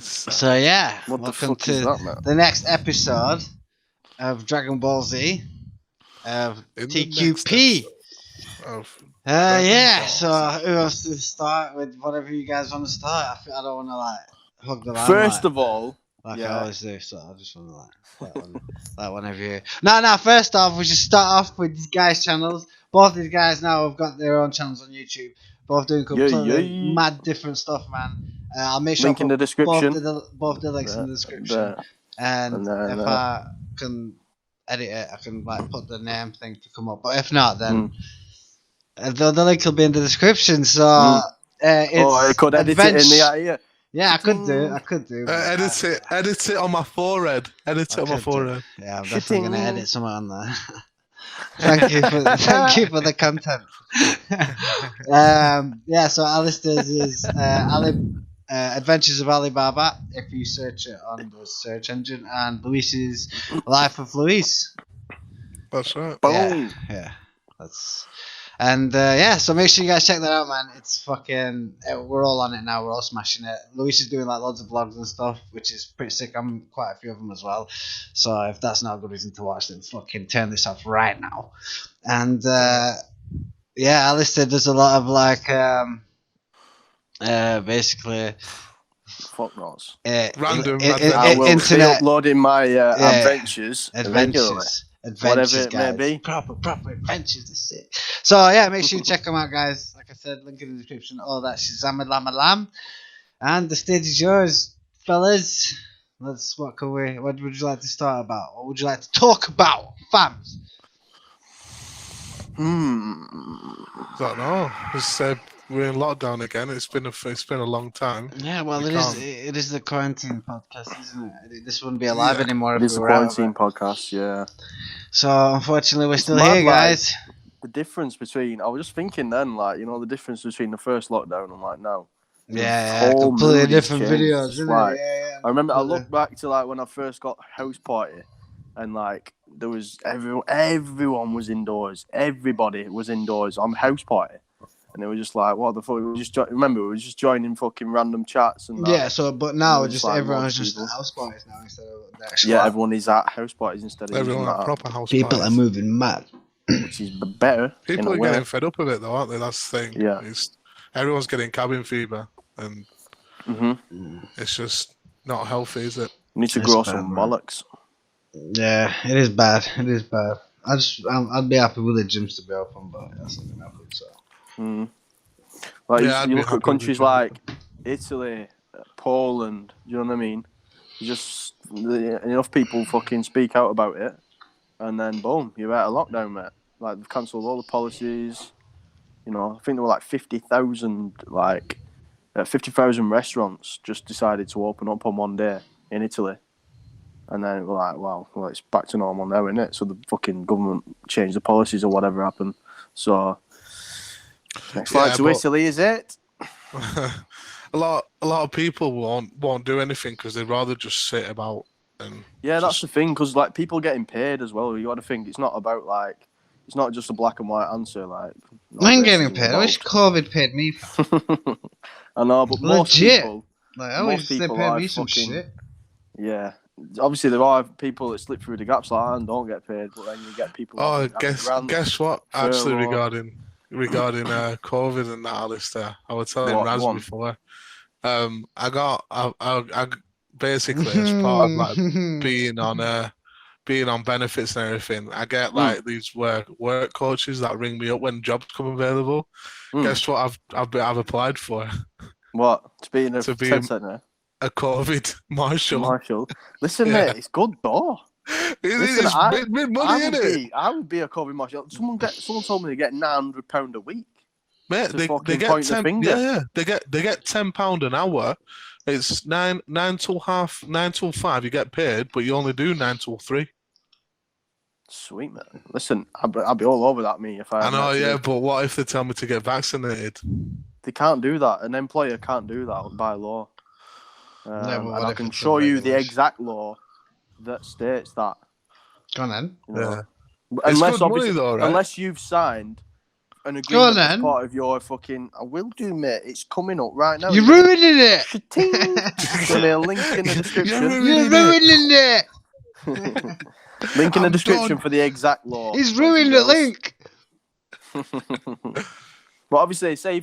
So yeah, What the welcome fuck to is that, man? the next episode of Dragon Ball Z of TQP. So who wants to start with whatever you guys want to start? I don't want to hug the lamb. First of all, I always do, so I just want to that one of you. No. First off, we should start off with these guys' channels. Both these guys now have got their own channels on YouTube. Both doing completely mad different stuff, man. I'll make sure link in the description. Both the links in the description. And if I can edit it, I can put the name thing to come up. But if not, then the link will be in the description. So it's I could edit it in the ear. Yeah, I could do. Edit it on my forehead. Edit it on my forehead. Yeah, I'm definitely gonna edit something on there. Thank you for the content. So Alistair's is Adventures of Alibaba. If you search it on the search engine, and Luis's Life of Luis. That's right. Boom. Yeah. So make sure you guys check that out, man. It's fucking. We're all on it now. We're all smashing it. Luis is doing loads of vlogs and stuff, which is pretty sick. I'm quite a few of them as well. So if that's not a good reason to watch, then fucking turn this off right now. And Alistair does a lot of basically. Fuck knows. Random. I will be uploading my adventures. Whatever it may be. Proper adventures. That's it. So yeah, make sure you check them out, guys. Like I said, link in the description. All that shazam lam. And the stage is yours, fellas. What would you like to start about? What would you like to talk about, fams? Don't know. We're in lockdown again. It's been a long time. Yeah, well, it is the quarantine podcast, isn't it? This wouldn't be alive anymore if it is we were quarantine podcast, yeah. So unfortunately, we're still here, guys. The difference between I was just thinking then, the difference between the first lockdown and now. Yeah, completely different videos, isn't it? Yeah. I remember I looked back to when I first got House Party, and there was everyone was indoors. Everybody was indoors on House Party. And they were just what the fuck? We were just joining fucking random chats and that. Yeah. But now everyone's just at house parties now instead of the actual. Yeah, everyone is at house parties instead of everyone at proper house parties. People are moving mad, which is better. People are getting fed up with it, though, aren't they? That's the thing. Yeah. Everyone's getting cabin fever, and it's just not healthy, is it? You need to grow some bollocks. Yeah, it is bad. I'd be happy with the gyms to be open, but that's not gonna happen. So. You look at countries like Italy, Poland. You know what I mean? Just enough people fucking speak out about it, and then boom, you're out of lockdown, mate. They've cancelled all the policies. I think there were 50,000 restaurants just decided to open up on one day in Italy, and then well, it's back to normal now, isn't it? So the fucking government changed the policies or whatever happened. So. Next flight to Italy, is it? a lot of people won't do anything because they'd rather just sit about and. Yeah, that's the thing, because people getting paid as well. You got to think it's not about it's not just a black and white answer. I ain't getting paid. I wish COVID paid me. I know, but most people. I wish they paid me some shit. Yeah. Obviously, there are people that slip through the gaps and don't get paid, but then you get people. Guess what? Actually, regarding COVID and that, Alistair, I was telling Raz before. I basically, as part of being on benefits and everything, I get these work coaches that ring me up when jobs come available. Guess what? I've applied for. What? To be in a centre? A COVID marshal. Listen, mate, it's good though. It's big money, isn't it? I would be a COVID marshal. Someone told me they get £900 a week. Mate, they get £10. Yeah, they get £10 an hour. It's 9 till 5. You get paid, but you only do 9 till 3. Sweet, man. Listen, I'd be all over that. If I know, yeah, but what if they tell me to get vaccinated? They can't do that. An employer can't do that by law. And I can show you the exact law that states that. Go on then. Yeah. Unless you've signed an agreement that's part of your fucking... I will do, mate. It's coming up right now. You're ruining it. There's going to be a link in the description. You're ruining it. Link in the description for the exact law. He's ruined the link. But obviously, say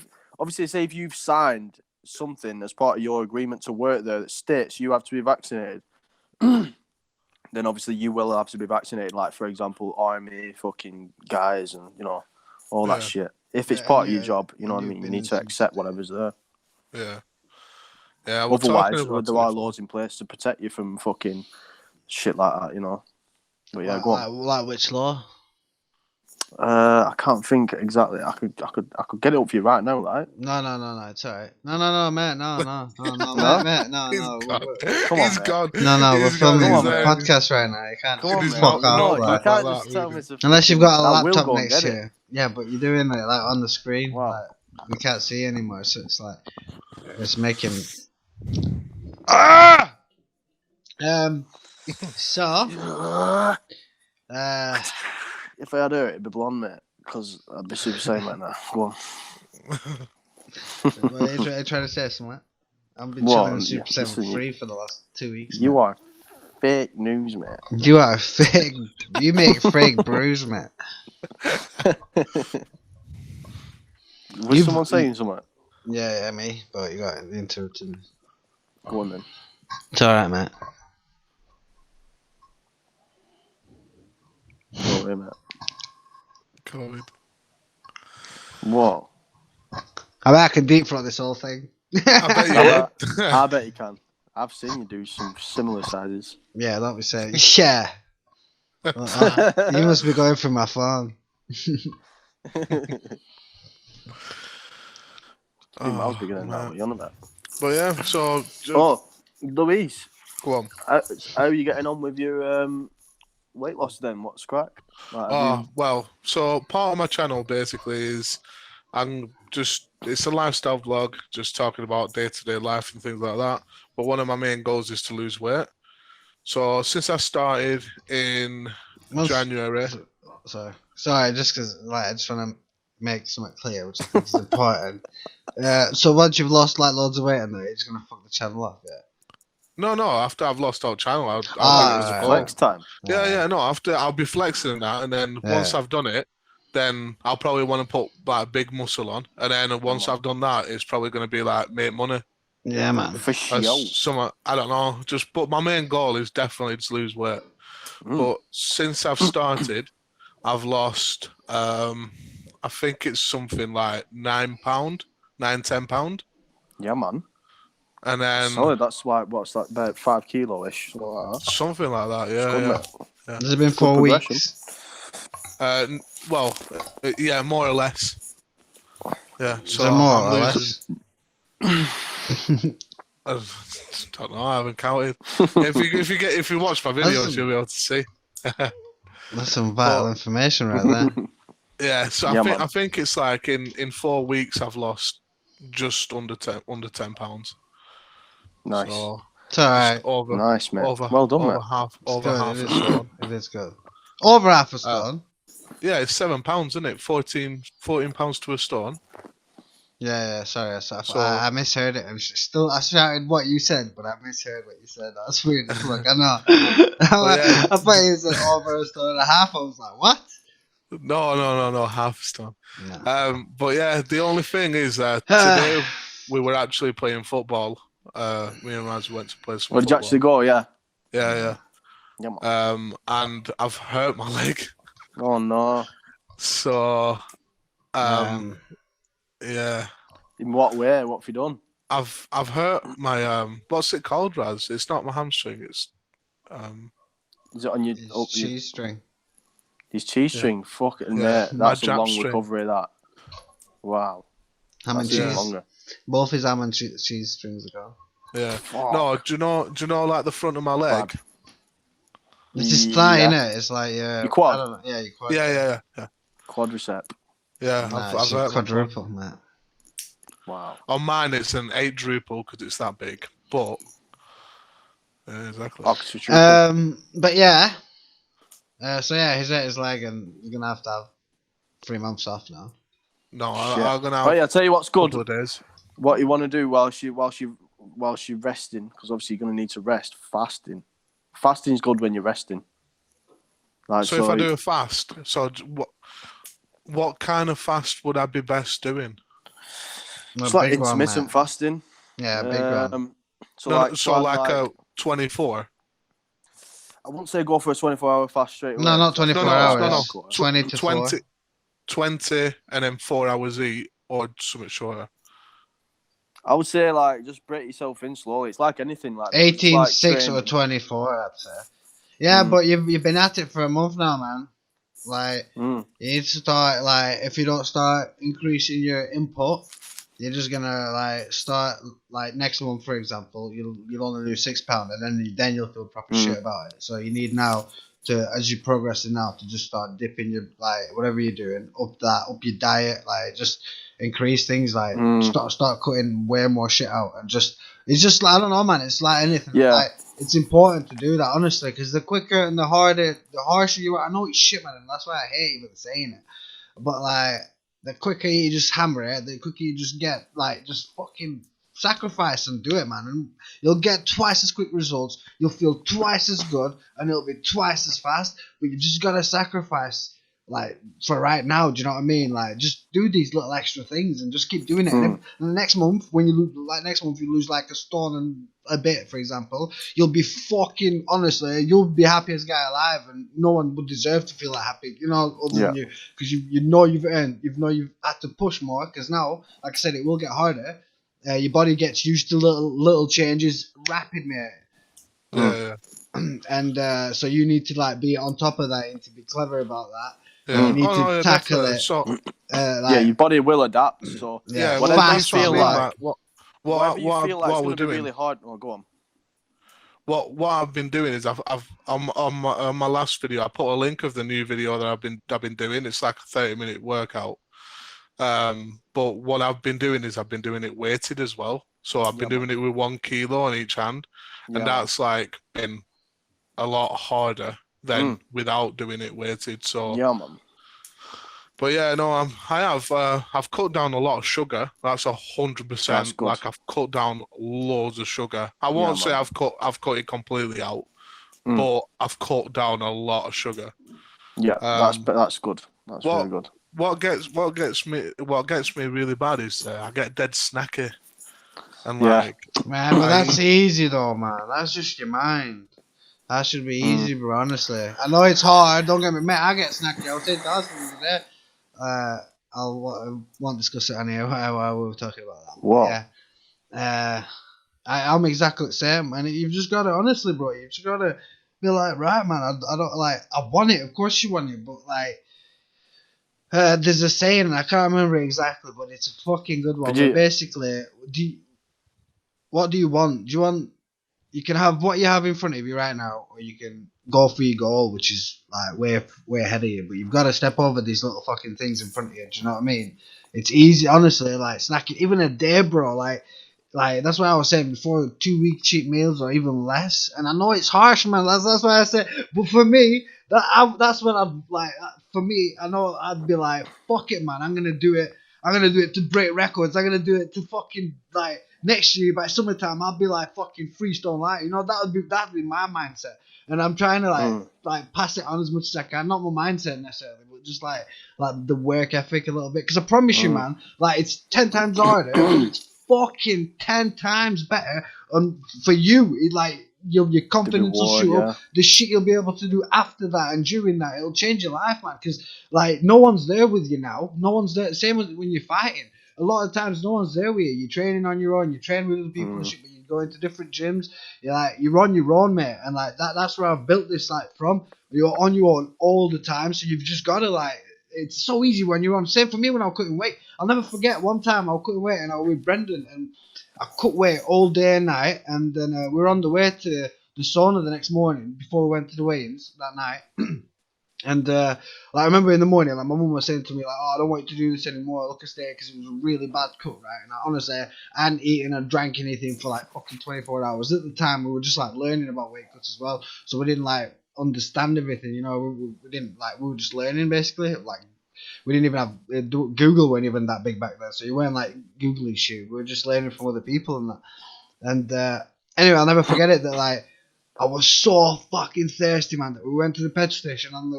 if you've signed something as part of your agreement to work there that states you have to be vaccinated, then obviously you will have to be vaccinated. Like, for example, army fucking guys and, you know, all that shit. If it's part of your job, you know what I mean? You need to accept whatever's there. Yeah. Yeah. Otherwise, there are laws in place to protect you from fucking shit like that, you know. But yeah, go on. Like which law? I can't think exactly. I could get it up for you right now, right? No, it's alright. No, mate, no, mate, no. Come on, mate. Gone. No, we're filming a podcast right now. You can't fuck out. You can't just tell me to... Unless you've got a laptop next to you. Yeah, but you're doing it like on the screen. Wow. Like, we can't see anymore, so it's like it's making. So. If I had her, it'd be blonde, mate. Because I'd be super sane right now. Go on. What are you trying to say something? I've been chilling Super 7 free for the last 2 weeks. You are fake news, mate. You are fake. You make fake brews, mate. Was someone saying something? Yeah, me. But you got interrupted. Go on then. It's alright, mate. Go away, mate. COVID. What? I bet I can deep throat this whole thing. I bet you would. I bet you can. I've seen you do some similar sizes. Yeah, don't be saying. Yeah. You must be going through my phone. I was beginning now. What are you on about? But yeah, so. Louise. Go on. How are you getting on with your weight loss then? What's crack? Well, so part of my channel basically is it's a lifestyle vlog, just talking about day-to-day life and things like that. But one of my main goals is to lose weight. So since I started in January. Sorry, just because I just want to make something clear, which I think is important. So once you've lost like loads of weight in there, you're just gonna fuck the channel up, yeah? No. After I've lost our channel, I'll flex time. Yeah. No, after I'll be flexing and that, and then once I've done it, then I'll probably want to put like big muscle on, and then once I've done that, it's probably going to be like make money. Yeah, man. For sure. I don't know. But my main goal is definitely to lose weight. But since I've started, I've lost. I think it's something like 10 pound. Yeah, man. And then solid. That's like what's that? About 5 kilo-ish. Something like that. Yeah. Has it been 4 weeks? More or less. Yeah. So more or less. I don't know. I haven't counted. if you watch my videos, you'll be able to see. That's some vital information right there. Yeah. So I think it's like in 4 weeks I've lost just under 10 pounds. Nice. So it's alright. Nice, man. Well done, man. Half a stone. It is good. Over half a stone. Yeah, it's 7 pounds, isn't it? 14 pounds to a stone. Yeah. Sorry, I misheard it. I shouted what you said, but I misheard what you said. That's weird. Look, I know. I thought you said over a stone and a half. I was like, what? No, half a stone. No. But yeah, the only thing is that today we were actually playing football. Me and Raz went to play some football. Did you actually go? Yeah. Yeah. And I've hurt my leg. Oh no. So, yeah. In what way? What have you done? I've hurt my what's it called, Raz? It's not my hamstring. It's Is it on your cheese string? His cheese string. Fuck it, mate. That's a long recovery. That. Wow. Ham and cheese. Longer. Both his ham and cheese strings ago. Yeah. Fuck. No. Do you know like the front of my leg? It's just thigh, innit? It's like your quad. I don't know. Yeah, your quad. Yeah. Quadricep. Yeah, I've hurt quadruple, mate. Wow. On mine, it's an 8-druple because it's that big. But yeah, exactly. But yeah. So yeah, he's hurt his leg, and you're gonna have 3 months off now. No, I'm gonna have. Oh yeah, I'll tell you what's good. Couple of days. What you want to do while you're resting, because obviously you're gonna need to rest. Fasting's good when you're resting. Like, so if I do a fast, so what kind of fast would I be best doing? It's like intermittent fasting. Yeah, big one. So like a 24. I wouldn't say go for a 24-hour fast straight away. No, not 24 hours. No. 20 to 4. 20 and then 4 hours eat, or something shorter. I would say like just break yourself in slowly. It's like anything, like 18, like 6 training. or 24, I'd say. Yeah, but you've been at it for a month now, man. Like you need to start. Like if you don't start increasing your input, you're just gonna like start like next month, for example. You'll only lose £6, and then you'll feel proper shit about it. So you need now to, as you progress now, to just start dipping your like whatever you're doing up your diet, like just increase things, like start cutting way more shit out, and it's just like, I don't know, man. It's like anything. Yeah. Like, it's important to do that, honestly, because the quicker and the harsher you are. I know it's shit, man, and that's why I hate even saying it. But like, the quicker you just hammer it, the quicker you just get like just fucking sacrifice and do it, man, and you'll get twice as quick results. You'll feel twice as good, and it'll be twice as fast. But you just gotta sacrifice, like, for right now. Do you know what I mean? Like, just do these little extra things and just keep doing it. And the next month, when you lose like a stone and a bit, for example, you'll be fucking, honestly, you'll be happiest guy alive, and no one would deserve to feel that happy, you know, other than you, because you know you've earned, you've had to push more, because now, like I said, it will get harder. Your body gets used to little changes rapid, mate. Yeah. And so you need to like be on top of that and to be clever about that. Yeah. You need to tackle definitely. it. So, your body will adapt. So whatever you feel like. Whatever you feel like it's going to be really hard. Oh, go on. What I've been doing is I've on my last video I put a link of the new video that I've been doing. It's like a 30-minute workout. But what I've been doing is I've been doing it weighted as well. So I've been doing it with 1 kilo on each hand, and that's like been a lot harder than without doing it weighted. So yeah, man. But yeah, no, I've cut down a lot of sugar. That's 100%. Like, I've cut down loads of sugar. I won't say I've cut it completely out, but I've cut down a lot of sugar. Yeah, that's good. That's really good. What gets me really bad is I get dead snacky, and like, man, but that's easy though, man. That's just your mind. That should be easy, bro. Honestly, I know it's hard. Don't get me, mate. I get snacky. I was saying to husband today. I won't discuss it on here while we were talking about that. What? Yeah. I'm exactly the same, and you've just got to, honestly, bro. You've just got to be like, right, man. I don't like. I want it. Of course you want it, but like. There's a saying, and I can't remember exactly, but it's a fucking good one. But basically, what do you want? You can have what you have in front of you right now, or you can go for your goal, which is like way ahead of you. But you've got to step over these little fucking things in front of you. Do you know what I mean? It's easy, honestly. Like snacking, even a day, bro. Like that's what I was saying before. 2-week cheat meals or even less. And I know it's harsh, man. That's why I said. But for me, that's when I'm like. For me, I know I'd be like, fuck it, man. I'm gonna do it. I'm gonna do it to break records. I'm gonna do it to fucking like next year by summertime. I'll be like fucking freestone light. You know, that'd be my mindset. And I'm trying to like pass it on as much as I can. Not my mindset necessarily, but just like the work ethic a little bit. Because I promise you, man, like it's 10 times harder, but it's fucking 10 times better. For you, your confidence will shoot up. The shit you'll be able to do after that and during that, it'll change your life, man. Because like no one's there with you now. No one's there. Same as when you're fighting. A lot of times, no one's there with you. You're training on your own. You train with other people and shit, but you go into different gyms. You're on your own, mate. And like that's where I've built this from. You're on your own all the time, so you've just got to it's so easy when you're on. Same for me when I was cutting weight. I'll never forget one time I was cutting weight and I was with Brendan and I cut weight all day and night, and then we were on the way to the sauna the next morning before we went to the weigh-ins that night. And I remember in the morning, like my mum was saying to me, like, "Oh, I don't want you to do this anymore. Look, stay," because it was a really bad cut, right? And honestly, I hadn't eaten or drank anything for like fucking 24 hours. At the time, we were just like learning about weight cuts as well, so we didn't like understand everything, you know. We didn't we were just learning basically, like we didn't even have Google weren't even that big back then, so you weren't like Googly shit. We were just learning from other people and that. And anyway, I'll never forget it that like I was so fucking thirsty, man, that we went to the petrol station on the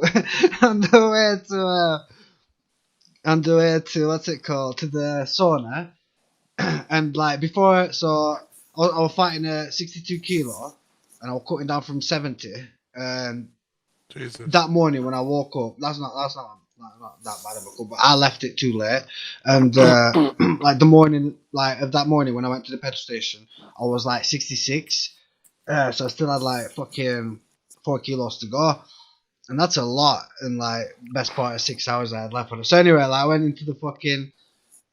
way to what's it called, to the sauna. And like before, so I was fighting a 62 kilo, and I was cutting down from 70. And Jesus. that morning when I woke up, that's not that bad of a cut, but I left it too late. And like the morning, like of that morning when I went to the petrol station, I was like 66. So I still had like fucking 4 kilos to go. And that's a lot in like best part of 6 hours I had left on it. So anyway, like I went into the fucking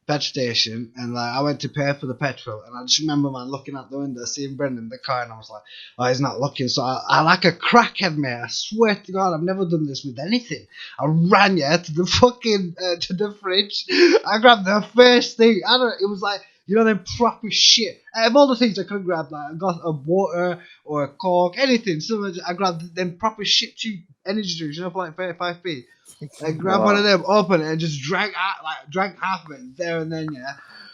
petrol station and like I went to pay for the petrol, and I just remember, man, looking out the window, seeing Brendan in the car, and I was like, oh, he's not looking. So I like a crackhead, mate, I swear to God, I've never done this with anything. I ran to the fucking to the fridge. I grabbed the first thing. It was like, you know, them proper shit. Out of all the things I could grab, like I got a water or a Coke, anything. So I grabbed them proper shit cheap energy drinks, you know, for like 35p. I grabbed one of them, opened it, and just drank half of it there and then, yeah.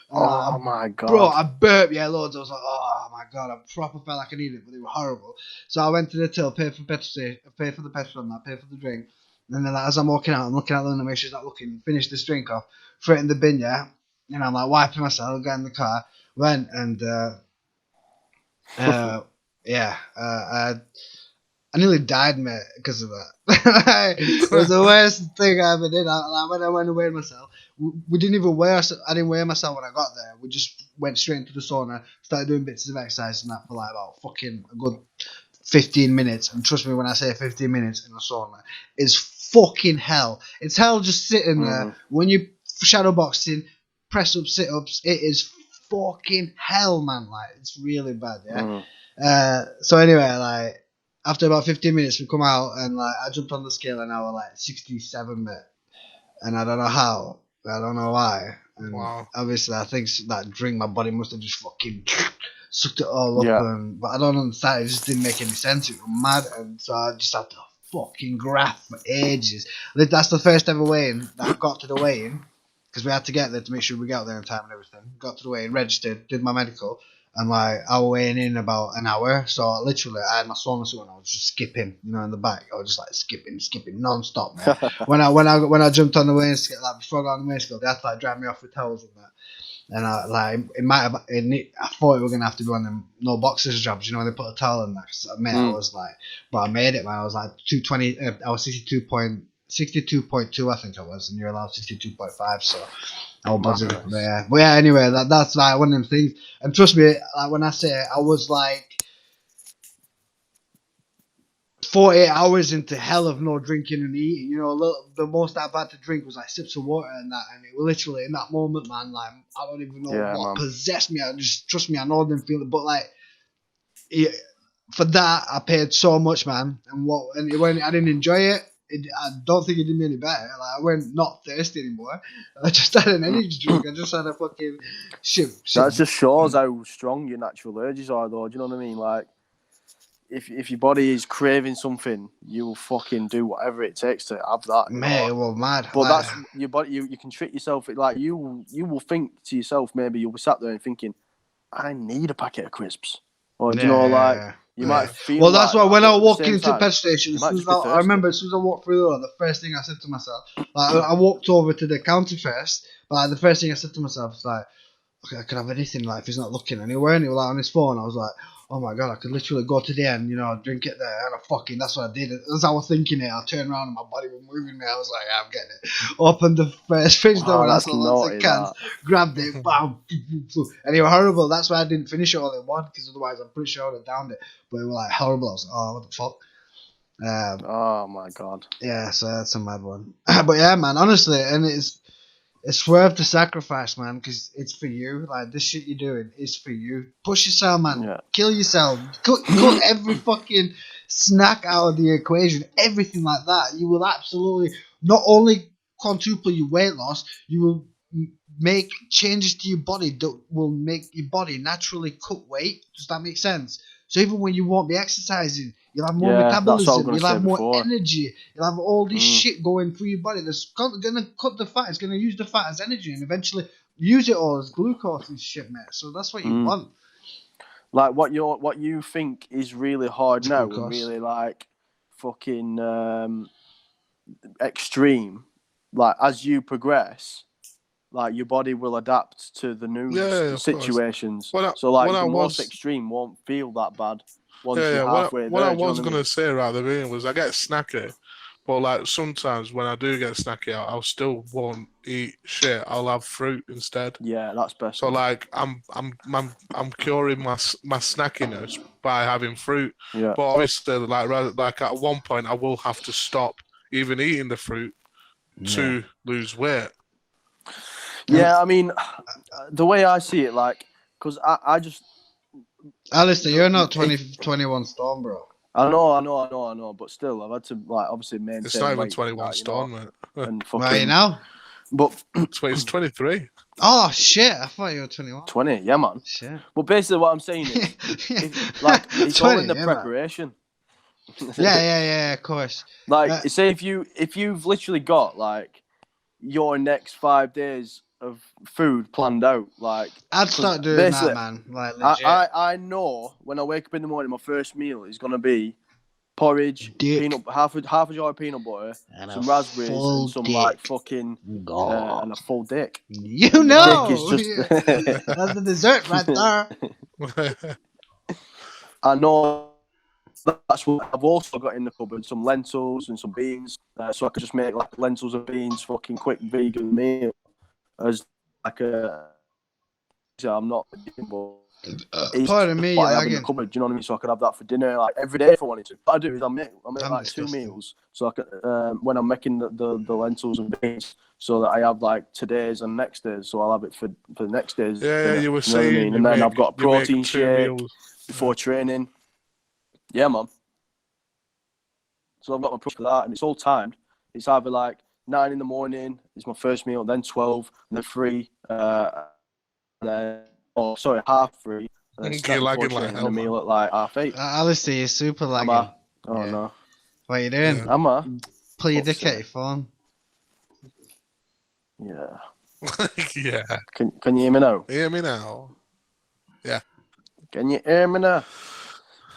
And my god, bro, I burped, loads. I was like, oh my god, I proper felt like I needed it, but they were horrible. So I went to the till, paid for the petrol and that, paid for the drink, and then like, as I'm walking out, I'm looking at the window, make sure she's not looking, finish this drink off, throw it in the bin, yeah. And I'm like wiping myself, got in the car, went and I nearly died, mate, because of that. It was the worst thing I ever did. When I went away myself, we didn't even weigh us. I didn't weigh myself when I got there. We just went straight into the sauna, started doing bits of exercise and that for like about fucking a good 15 minutes. And trust me when I say 15 minutes in the sauna, it's fucking hell. It's hell just sitting there. When you shadow boxing, press up, sit ups, it is fucking hell, man. Like, it's really bad, yeah. So anyway, like, after about 15 minutes, we come out and like I jumped on the scale and I was like 67, mate. And I don't know how, I don't know why. And wow. Obviously, I think that drink, my body must have just fucking sucked it all up. But I don't understand. It just didn't make any sense. It was mad, and so I just had to fucking graph for ages. That's the first ever weigh-in that I got to the weigh-in, because we had to get there to make sure we got there in time and everything. Got to the weigh-in, registered, did my medical. And like I was weighing in about an hour, so literally I had my sauna suit and I was just skipping, you know, in the back. I was just like skipping non-stop, man. when I jumped on the weighing scale, like before I got on the weighing scale, they had to like dry me off with towels and that. And I thought it were gonna have to be one of them no boxers jobs, you know, when they put a towel in that. So, man, I was like, but I made it, man. I was like 220. I was 62.2, I think I was, and you're allowed 62.5, so. Oh, buzzing. But yeah, anyway, that's like one of them things. And trust me, like when I say it, I was like 48 hours into hell of no drinking and eating. You know, the most I've had to drink was like sips of water and that. And it was literally in that moment, man, like I don't even know what possessed me. I just, trust me, I know them feeling. But like, for that, I paid so much, man. And when I didn't enjoy it, I don't think it did me any better. Like I went not thirsty anymore. I just had an energy drink. I just had a fucking shit. That just shows how strong your natural urges are, though. Do you know what I mean? Like, if your body is craving something, you will fucking do whatever it takes to have that. Mate, well, mad. But that's your body. You can trick yourself. Like you will think to yourself, maybe you'll be sat there and thinking, I need a packet of crisps. Or do you know, like. You might feel. Well, that's like why when I walked into the petrol station, I remember as soon as I walked through the door, the first thing I said to myself, like I walked over to the counter first, but like, the first thing I said to myself was like, okay, I could have anything, like if he's not looking anywhere, and he was like on his phone. I was like, oh my god, I could literally go to the end, you know, drink it there, and that's what I did. As I was thinking it, I turned around and my body was moving me. I was like, yeah, I'm getting it. Opened the first fridge door, and I saw lots of cans, grabbed it, bam, and it was horrible. That's why I didn't finish it all in one, because otherwise I'm pretty sure I would have downed it. But it was like horrible. I was like, oh, what the fuck? Oh my god. Yeah, so that's a mad one. But yeah, man, honestly, and it's worth the sacrifice, man, because it's for you. Like, this shit you're doing is for you. Push yourself, man. Yeah. Kill yourself. Cut every fucking snack out of the equation. Everything like that. You will absolutely not only quadruple your weight loss, you will make changes to your body that will make your body naturally cut weight. Does that make sense? So even when you won't be exercising, You'll have more metabolism. You'll have more energy. You'll have all this shit going through your body. That's gonna cut the fat. It's gonna use the fat as energy and eventually use it all as glucose and shit, mate. So that's what you want. Like what you think is really hard now and really like fucking extreme. Like as you progress, like your body will adapt to the new situations. So like the most extreme won't feel that bad once you're halfway there. What I was gonna say right at the beginning was I get snacky, but like sometimes when I do get snacky, I'll still won't eat shit. I'll have fruit instead. Yeah, that's best. So like I'm curing my snackiness by having fruit. Yeah. But obviously, like at one point, I will have to stop even eating the fruit to lose weight. Yeah, I mean, the way I see it, like, because I just... Alistair, you're not 21 stone, bro. I know, but still, I've had to, like, obviously maintain... It's not even 21 stone, mate. And fucking... Right now? But... It's 23. Oh, shit, I thought you were 21. 20, yeah, man. Shit. But basically what I'm saying is, it's 20, all in the preparation. Yeah, of course. Like, say if you've literally got, like, your next 5 days of food planned out, like I'd start doing that, man. Like legit. I know when I wake up in the morning, my first meal is gonna be porridge, half a jar of peanut butter, and some raspberries, and some like fucking and a full dick. You know, dick is just... that's the dessert right there. I know. That's what I've also got in the cupboard: some lentils and some beans, so I could just make like lentils and beans, fucking quick vegan meal. As like I'm not, but pardon me, I have in the cupboard. Do you know what I mean? So I could have that for dinner like every day if I wanted to. What I do is I make like disgusting. 2 meals, so I can when I'm making the lentils and beans, so that I have like today's and next days. So I'll have it for the next days. Yeah, you were saying. You know what I mean? And then I've got a protein shake before training. Yeah, man. So I've got my protein for that, and it's all timed. It's either like 9 in the morning is my first meal, then 12, and then 3, then half 3, and then you're lagging like hell, and a meal at like half 8. Alistair, you're super lagging. Oh no. What are you doing? Yeah. Pull your dick out your phone. Yeah. Yeah. Can you hear me now? Hear me now. Yeah. Can you hear me now?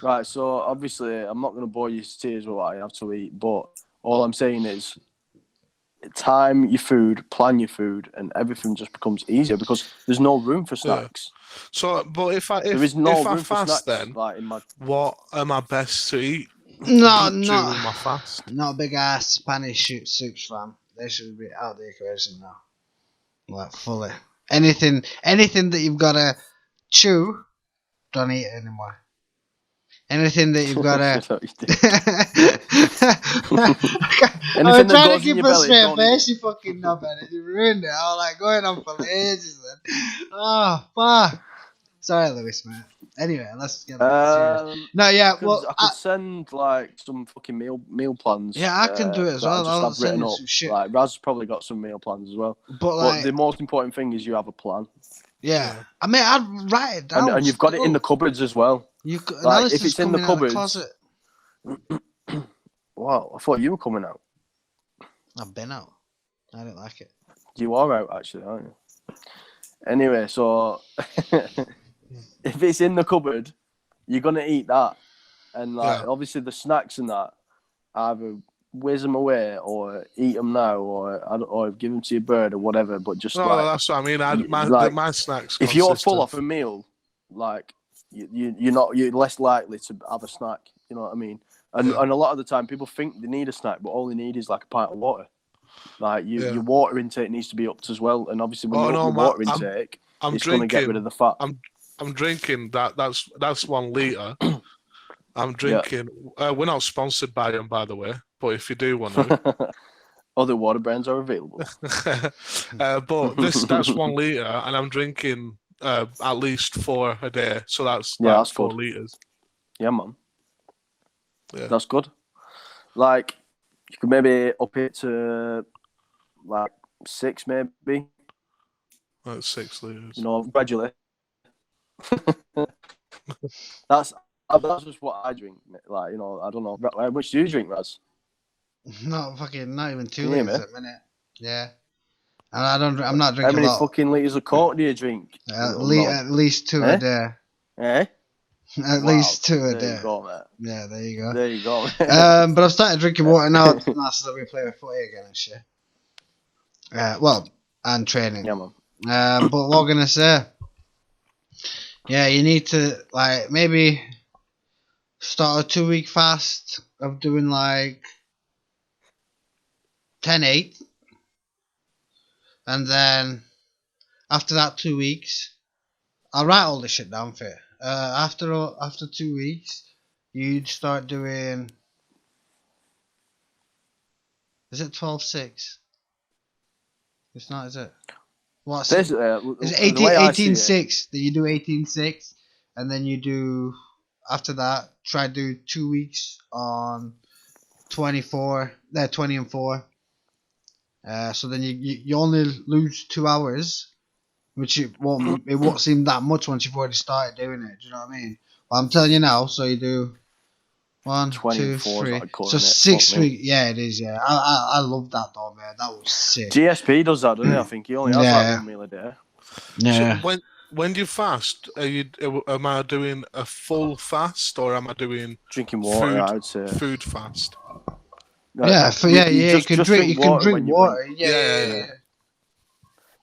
Right, so obviously I'm not going to bore you to tears with what I have to eat, but all I'm saying is time your food, plan your food, and everything just becomes easier because there's no room for snacks. Yeah. So, but if I fast, then like what am I best to eat? Not my fast. Not big ass Spanish soups, fam. They should be out of the equation now. Like fully. Anything that you've got to chew, don't eat it anymore. Anything that you've got to... I'm trying to keep a straight face, you fucking knobhead. You ruined it. I was like going on for ages then. Oh, fuck. Sorry, Lewis, man. Anyway, let's get back serious. No, yeah, well... I could send, like, some fucking meal plans. Yeah, I can do it as well. I'll send you some shit. Like, Raz probably got some meal plans as well. But the most important thing is you have a plan. Yeah. I mean, I'd write it down. And you've got it in the cupboards as well. Like, if it's in the cupboards... Wow, I thought you were coming out. I've been out. I don't like it. You are out, actually, aren't you? Anyway, so... if it's in the cupboard, you're going to eat that. And, like, obviously the snacks and that, either whiz them away or eat them now or give them to your bird or whatever, but just that's what I mean. My snacks... If you're full off a meal, like... You're less likely to have a snack. You know what I mean? And a lot of the time, people think they need a snack, but all they need is like a pint of water. Like your water intake needs to be upped as well. And obviously, when you up your water intake, it's going to get rid of the fat. I'm drinking that's 1 litre. I'm drinking. We're not sponsored by them, by the way. But if you do want to, other water brands are available. But that's 1 litre, and I'm drinking. At least 4 a day, so that's 4 litres. Yeah, man. Yeah. That's good. Like, you could maybe up it to like 6, maybe. Like 6 litres. You know, gradually. That's That's just what I drink. Like, I don't know. How much do you drink, Raz? Not even 2 litres at a minute. Yeah. And I'm not drinking How many a lot. fucking litres of Coke do you drink? At least 2 a day. Eh? At least 2 a day. There you go, mate. Yeah, there you go. There you go. But I've started drinking water now so that we play with footy again and shit. And training. Yeah, man. But what I'm gonna say, yeah, you need to maybe start a 2-week fast of doing 10-8, and then after that 2 weeks, I'll write all this shit down for you. After 2 weeks, you'd start doing. Is it 12-6? It's not, is it? What's it? Is it 18-6 that you do 18-6, and then you do after that try to do 2 weeks on 20 and 4. So then you only lose 2 hours, which it won't seem that much once you've already started doing it. Do you know what I mean? But I'm telling you now. So you do 1, 2, 3. So 6 weeks. Yeah, it is. Yeah, I love that though, man. That was sick. GSP does that, doesn't he? I think he only has 1 meal a day. Yeah. So when do you fast? Am I doing a full fast or am I doing drinking water? I would say food fast. You can drink water. Yeah.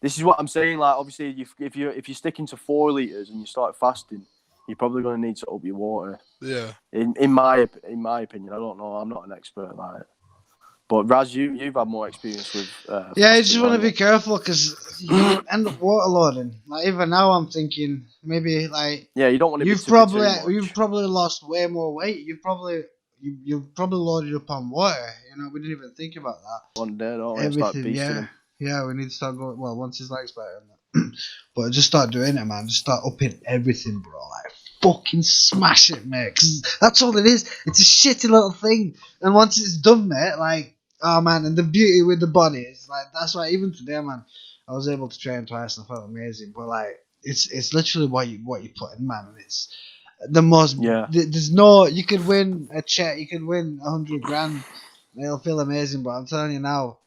This is what I'm saying. Like, obviously, if you're sticking to 4 liters and you start fasting, you're probably going to need to up your water. Yeah. In my opinion, I don't know. I'm not an expert like it. But Raz, you've had more experience with. Yeah, you just want to be careful because you end up waterloading. Like even now, I'm thinking maybe you don't want to. You've probably lost way more weight. You've probably loaded up on water. We didn't even think about that. One day, start beasting him. Yeah, we need to start going. Well, once his leg's better, but just start doing it, man. Just start upping everything, bro. Fucking smash it, mate. 'Cause that's all it is. It's a shitty little thing, and once it's done, mate, oh man, and the beauty with the body is that's why even today, man, I was able to train twice and I felt amazing. But it's literally what you put in, man. And it's the most. Yeah. There's no. You could win a check. You could win 100 grand. It'll feel amazing. But I'm telling you now,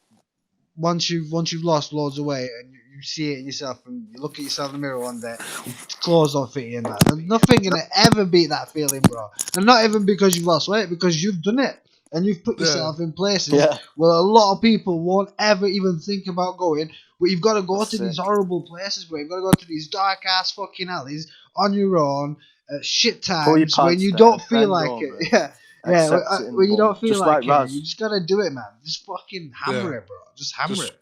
once you've lost loads of weight and you see it in yourself and you look at yourself in the mirror one day, your clothes don't fit you in that. There's nothing gonna ever beat that feeling, bro. And not even because you've lost weight, because you've done it. And you've put yourself in places where a lot of people won't ever even think about going. But you've got to go to these horrible places, bro. You've got to go to these dark ass fucking alleys on your own at shit times when you don't feel like it. When you don't feel like it, you just gotta do it, man. Just fucking hammer it, bro. Just hammer it.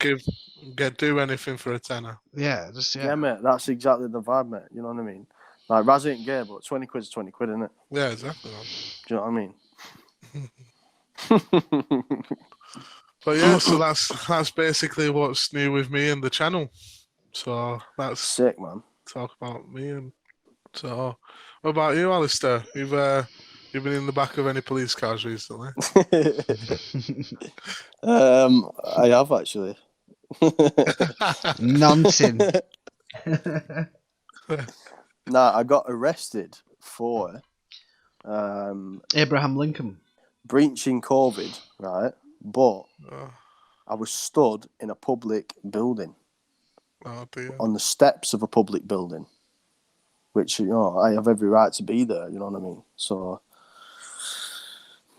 Do anything for a tenner. Yeah, yeah, mate. That's exactly the vibe, mate. You know what I mean? Like Raz ain't gay, but 20 quid's 20 quid, isn't it? Yeah, exactly. Man. Do you know what I mean? But yeah, so that's basically what's new with me and the channel. So that's sick, man. Talk about me. And so what about you, Alistair? You've been in the back of any police cars recently? I have actually. Nonsense. Nah, I got arrested for Abraham Lincoln breaching COVID, right? But I was stood in a public building. Oh dear. On the steps of a public building, which I have every right to be there. You know what I mean? So,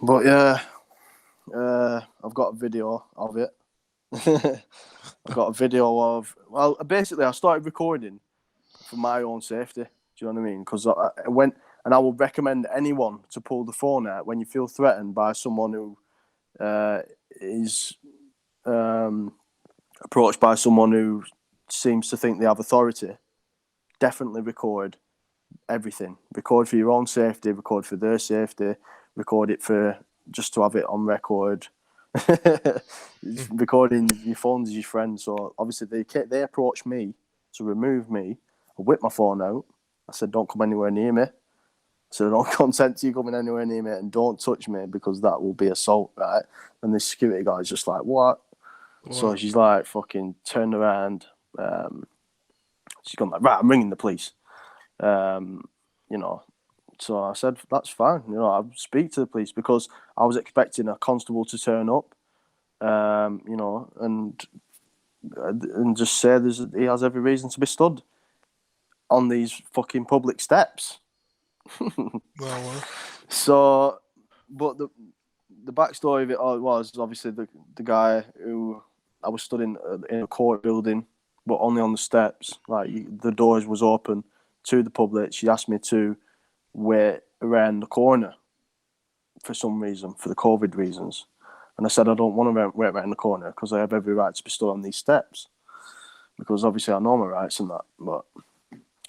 but yeah, I've got a video of it. I've got a video of. Well, basically, I started recording for my own safety. Do you know what I mean? Because I went. And I would recommend anyone to pull the phone out when you feel threatened by someone who is approached by someone who seems to think they have authority. Definitely record everything. Record for your own safety, record for their safety, record it for just to have it on record. Recording your phones as your friend. So obviously they approached me to remove me. I whipped my phone out. I said, don't come anywhere near me. So I don't consent to you coming anywhere near me and don't touch me because that will be assault, right? And the security guy's just like, what? So she's like fucking turned around. She's gone like, right, I'm ringing the police. So I said, that's fine. I'll speak to the police because I was expecting a constable to turn up, and just say he has every reason to be stood on these fucking public steps. Well. So, but the backstory of it all was obviously the guy who I was stood in a court building, but only on the steps. Like the doors was open to the public. She asked me to wait around the corner for some reason, for the COVID reasons. And I said, I don't want to wait around the corner because I have every right to be stood on these steps. Because obviously I know my rights and that.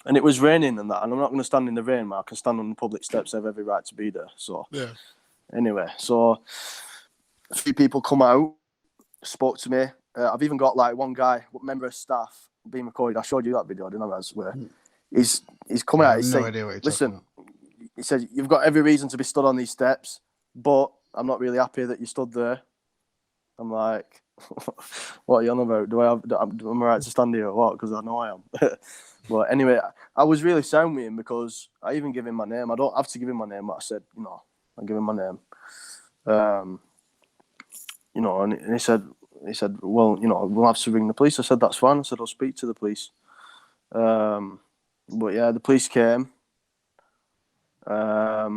And it was raining and that, and I'm not going to stand in the rain, man. I can stand on the public steps. I have every right to be there. So, yeah. Anyway, so a few people come out, spoke to me. I've even got like one guy, member of staff, being recorded. I showed you that video, didn't I, Raz? Where he's coming out. He's saying, idea what you're listen, talking about. He said, you've got every reason to be stood on these steps, but I'm not really happy that you stood there. I'm like, what are you on about? Am I right to stand here or what? Because I know I am. But anyway, I was really sound with him because I even give him my name. I don't have to give him my name, but I said, I give him my name. And he said, well, we'll have to ring the police. I said, that's fine. I said, I'll speak to the police. But yeah, the police came. I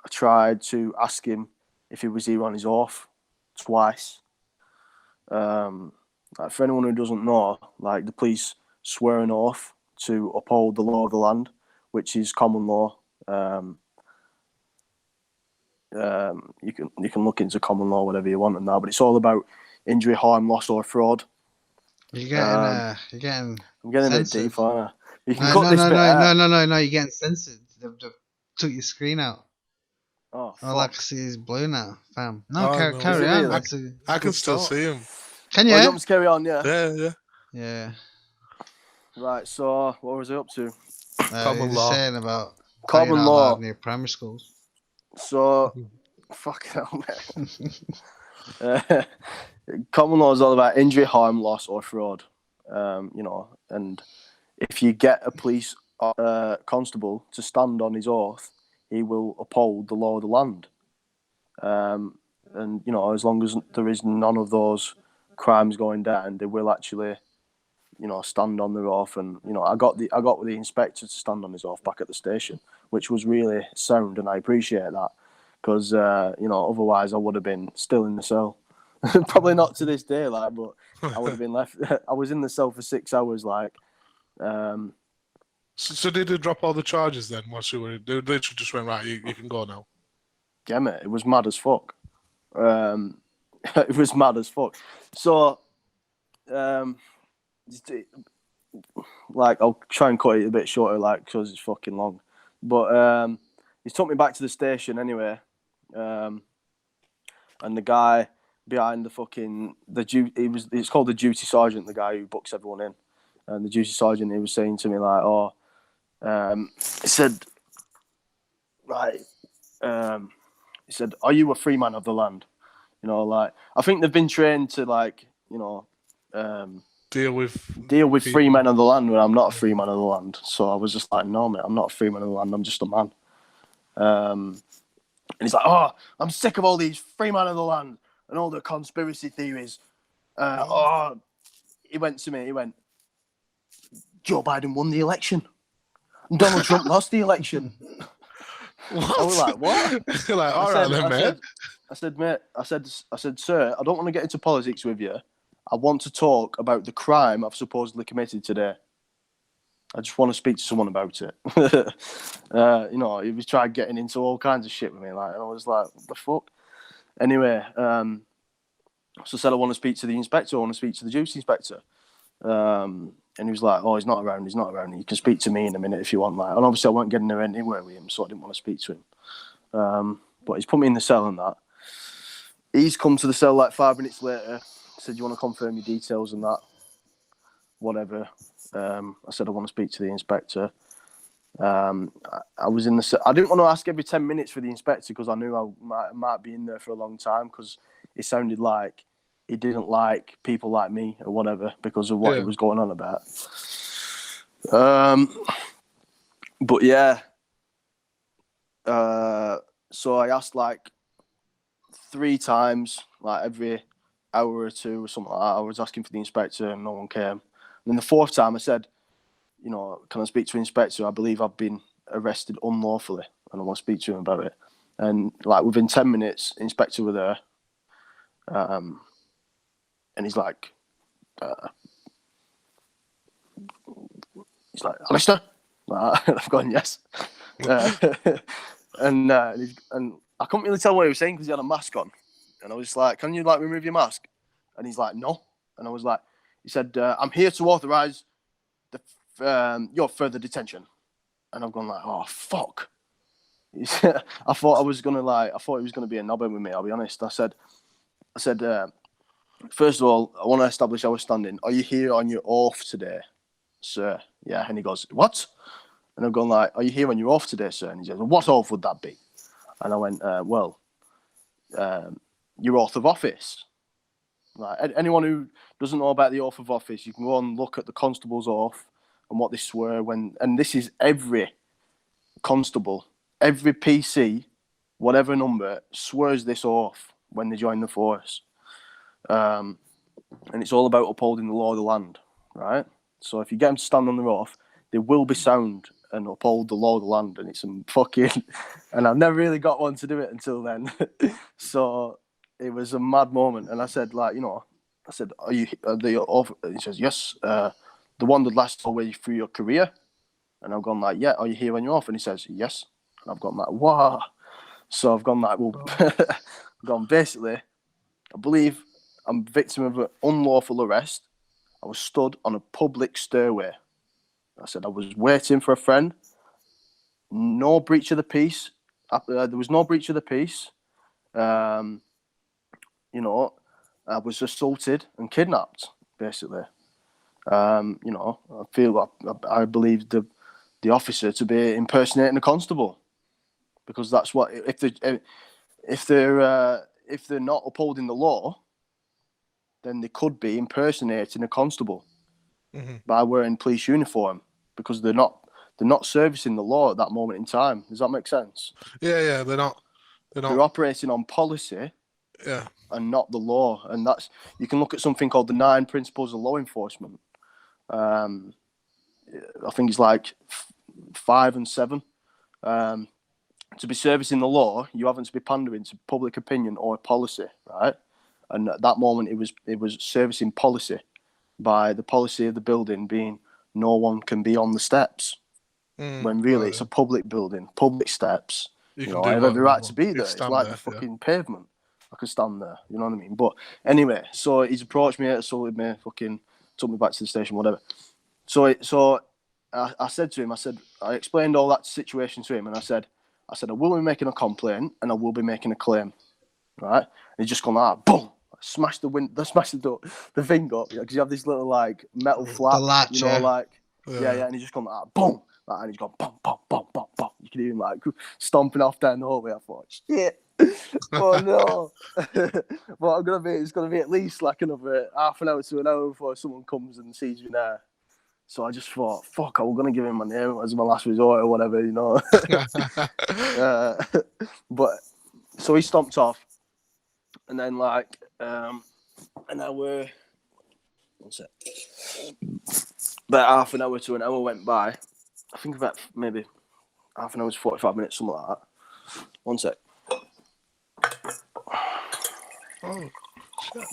tried to ask him if he was here on his oath twice. For anyone who doesn't know, like the police swear an oath to uphold the law of the land, which is common law. You can look into common law whatever you want and that, but it's all about injury, harm, loss, or fraud. You're getting. I'm getting a bit censored. deep, aren't I? You can No, cut this bit out. No, you're getting censored. They've took your screen out. Oh, fuck. All I can see is blue now, fam. No, Oh, carry no. on. I can still see him. Can you? Oh, you want me to carry on, yeah? Yeah. Yeah. Right, so what was I up to? Common you're law. saying about Common law near primary schools. So, fuck hell, man. Common law is all about injury, harm, loss, or fraud. And if you get a police constable to stand on his oath, he will uphold the law of the land. And as long as there is none of those crimes going down, they will actually, stand on their oath. And I got the inspector to stand on his oath back at the station, which was really sound, and I appreciate that because otherwise I would have been still in the cell. Probably not to this day, but I would have been left. I was in the cell for 6 hours, So did they drop all the charges then? They literally just went, right, you can go now. Yeah, mate, it was mad as fuck. It was mad as fuck. So, I'll try and cut it a bit shorter, because it's fucking long. But he took me back to the station anyway, and the guy behind it's called the duty sergeant, the guy who books everyone in, and the duty sergeant, he was saying to me he said, right, he said, are you a free man of the land? I think they've been trained to deal with free men of the land when I'm not a free man of the land. So I was just like, no, mate, I'm not a free man of the land. I'm just a man. And he's like, oh, I'm sick of all these free men of the land and all the conspiracy theories. He went to me, Joe Biden won the election. Donald Trump lost the election. What? I was like, what? You're like, all right then, mate. I said, sir, I don't want to get into politics with you. I want to talk about the crime I've supposedly committed today. I just want to speak to someone about it. He was trying getting into all kinds of shit with me, and I was like, what the fuck? Anyway, so I said I want to speak to the inspector. I want to speak to the duty inspector. And he was like, oh, he's not around. You can speak to me in a minute if you want. And obviously I wasn't getting anywhere with him, so I didn't want to speak to him. But he's put me in the cell and that. He's come to the cell 5 minutes later. Said, you want to confirm your details and that? Whatever. I said, I want to speak to the inspector. I was in the cell. I didn't want to ask every 10 minutes for the inspector because I knew I might be in there for a long time because it sounded like he didn't like people like me or whatever because of what he was going on about. But yeah, So I asked like 3 times, like every hour or two or something like that. I was asking for the inspector and no one came. And then the 4th time I said, you know, can I speak to the inspector? I believe I've been arrested unlawfully and I want to speak to him about it. And like within 10 minutes, the inspector were there. And he's like, Alistair? I've gone, yes. And I couldn't really tell what he was saying because he had a mask on. And I was like, can you like remove your mask? And he's like, no. And I was like, he said, I'm here to authorise your further detention. And I've gone like, oh, fuck. I thought he was going to be a knobber with me, I'll be honest. I said, first of all, I want to establish our standing. Are you here on your oath today, sir? Yeah. And he goes, what? And I've gone like, are you here on your oath today, sir? And he says, well, what oath would that be? And I went, your oath of office. Like, anyone who doesn't know about the oath of office, you can go and look at the constable's oath and what they swear when. And this is every constable, every PC, whatever number, swears this oath when they join the force. And it's all about upholding the law of the land, right? So if you get them to stand on their oath, they will be sound and uphold the law of the land. And it's some fucking... And I've never really got one to do it until then. So it was a mad moment. And I said, like, you know, I said, are you the oath? And he says, yes, the one that lasts all the way through your career. And I've gone like, yeah, are you here on your oath? And he says, yes. And I've gone like, wow. So I've gone like, well, I've gone, basically, I believe I'm victim of an unlawful arrest. I was stood on a public stairway. I said I was waiting for a friend. No breach of the peace. There was no breach of the peace. You know, I was assaulted and kidnapped, basically. You know, I believe the officer to be impersonating a constable, because that's what if they're not upholding the law, then they could be impersonating a constable by wearing police uniform, because they're not servicing the law at that moment in time. Does that make sense? Yeah, they're not. They're operating on policy, and not the law. And that's, you can look at something called the 9 Principles of Law Enforcement. I think it's like 5 and 7. To be servicing the law, you haven't to be pandering to public opinion or policy, right? And at that moment, it was servicing policy, by the policy of the building being no one can be on the steps, when really it's a public building, public steps. You know, I have every right to be there. It's like the fucking pavement. I could stand there. You know what I mean? But anyway, so he's approached me, assaulted me, fucking took me back to the station, whatever. So I said to him, I explained all that situation to him, and I said, I will be making a complaint and I will be making a claim, right? And he's just gone like, boom, smash the door, the thing up, because you have this little like metal flap, latch, you know, like and he's just gone like, boom, like, and he's gone, bum, bum, bum, bum, bum. You can hear him like stomping off down the hallway. I thought, shit, oh no. But it's gonna be at least like another half an hour to an hour before someone comes and sees me there. So I just thought, fuck, I was going to give him my name as my last resort or whatever, you know. But so he stomped off, and then like an hour, about half an hour to an hour went by. I think about maybe half an hour to 45 minutes, something like that. One sec. Oh, shit.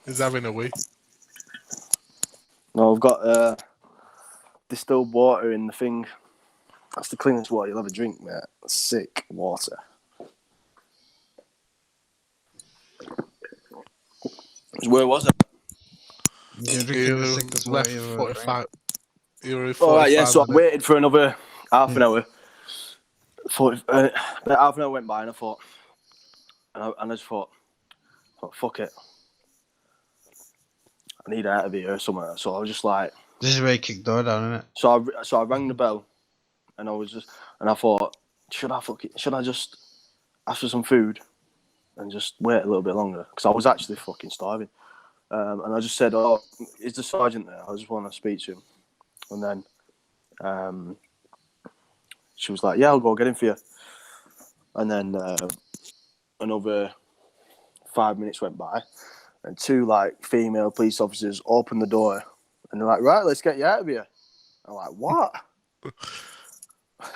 He's having a wee. No, I've got distilled water in the thing. That's the cleanest water you'll ever drink, mate. Sick water. Where was it? You're drinking the sickest water you ever 45. You were 45. All right, yeah. So I waited for another half an hour. About half an hour went by, and I thought, and I just thought, fuck it. I need out of here somewhere. So I was just like, this is where you kick door down, isn't it? So I rang the bell, and I thought, should I just ask for some food and just wait a little bit longer, because I was actually fucking starving. And I just said, oh, is the sergeant there? I just want to speak to him. And then She was like, yeah, I'll go get him for you. And then another 5 minutes went by, and 2 like female police officers opened the door, and they're like, right, let's get you out of here. I'm like, what?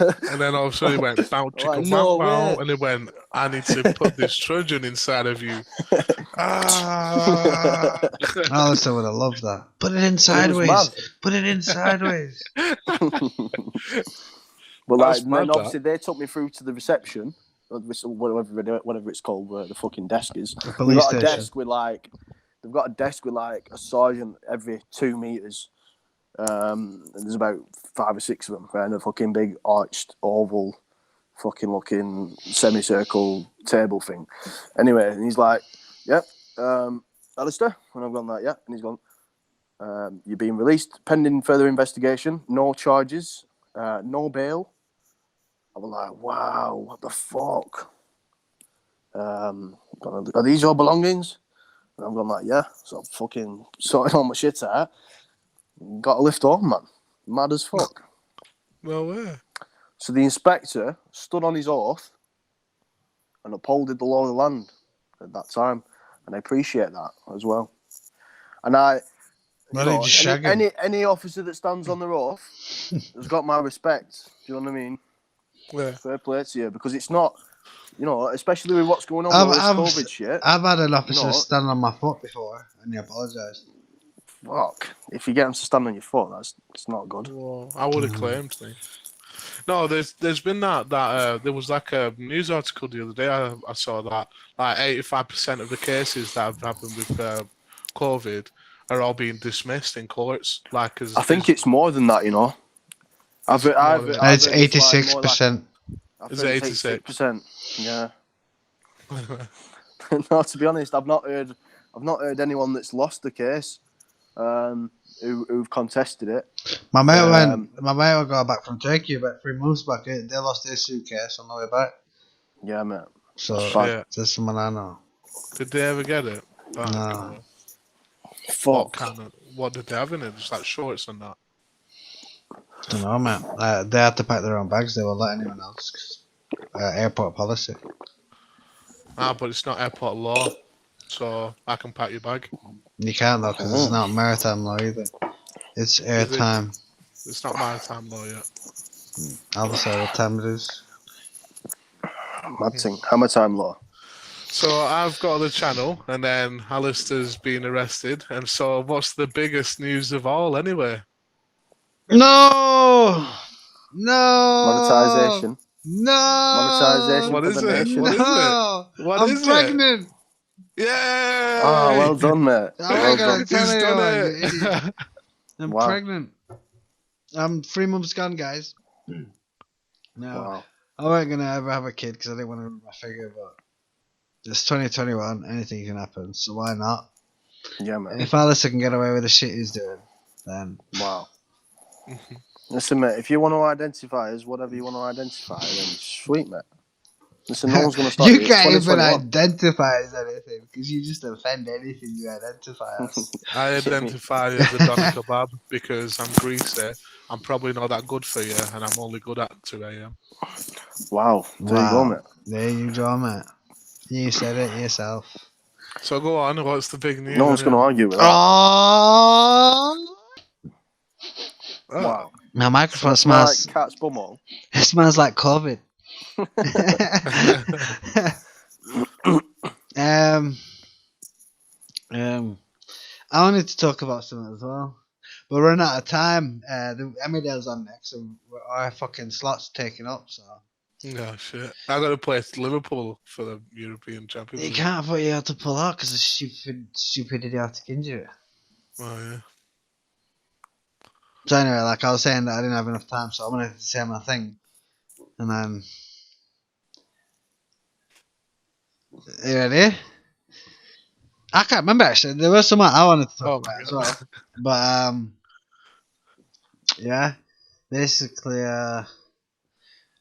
And then all of a sudden he went, bow, chicka, Like, bow, no bow, way. and he went, I need to put this Trojan inside of you. Ah. Alistair would have loved that. Put it in It sideways. was Put it in sideways. But like, mad, then obviously they took me through to the reception, whatever it's called, where the fucking desk is. The police They've got station. a desk with like, a sergeant every 2 meters. And there's about 5 or 6 of them, and a fucking big arched oval, fucking looking semicircle table thing. Anyway, and he's like, "Yep, Alistair," and I've gone like, "Yeah," and he's gone, "You're being released pending further investigation, no charges, no bail." I was like, "Wow, what the fuck? Are these your belongings?" And I'm going like, "Yeah." So I'm fucking sorting all my shit out. Got a lift home, man. Mad as fuck. No way. So the inspector stood on his oath and upholded the law of the land at that time. And I appreciate that as well. And any officer that stands on their oath has got my respect. Do you know what I mean? Yeah. Fair play to you. Because it's not, especially with what's going on with all this COVID shit. I've had an officer stand on my foot before and he apologised. Fuck. If you get them to stand on your foot, it's not good. Well, I would have claimed me. No, there's been that there was like a news article the other day. I saw that like 85% of the cases that have happened with COVID are all being dismissed in courts. I think it's more than that, It's 86%. Is it 86%? Yeah. No, to be honest, I've not heard anyone that's lost the case. Who've contested it. My mate got back from Turkey about 3 months back. They lost their suitcase on the way back. Yeah, mate. So there's someone I know. Did they ever get it? No. Fuck. What did they have in it? Just like shorts and that. I don't know, man. They had to pack their own bags. They won't let anyone else. Airport policy. But it's not airport law, so I can pack your bag. You can't though, because it's not maritime law either. It's airtime. It's not maritime law yet. I'll say what time it is. Mad thing. Hammer time law. So I've got the channel, and then Alistair's been arrested. And so, what's the biggest news of all, anyway? No. Monetization. No. Monetization What for is the it? nation. What is it? I'm pregnant. Yeah. Oh, well done, mate. I gotta He's tell you, done you idiot. it. I'm Wow. pregnant. I'm 3 months gone, guys. No, Wow. I wasn't gonna ever have a kid because I didn't want to ruin my figure, but it's 2021. Anything can happen, so why not? Yeah, mate. If Alistair can get away with the shit he's doing, then Wow. Listen, mate, if you want to identify as whatever you want to identify, then sweet, mate. Listen, no one's going to stop you. You can't even 2021. identify as anything because you just offend anything you identify as. I identify as a doner kebab because I'm greasy. I'm probably not that good for you, and I'm only good at 2 a.m. Wow. There you go, mate. There you go, mate. You said it yourself. So go on, what's the big news? No one's going to argue with that. Oh! Wow. My microphone Smells smells. like cat's bumhole. It smells like COVID. I wanted to talk about something as well, but we're running out of time. The Emmerdale's on next, and our fucking slot's taken up. So No shit. I got to play Liverpool for the European Champions you League. can't put you out to pull out because of stupid idiotic injury. Oh yeah. So anyway, like I was saying that I didn't have enough time, so I'm gonna say my thing, and then you ready? I can't remember actually. There was something I wanted to talk about as well, but yeah, basically, I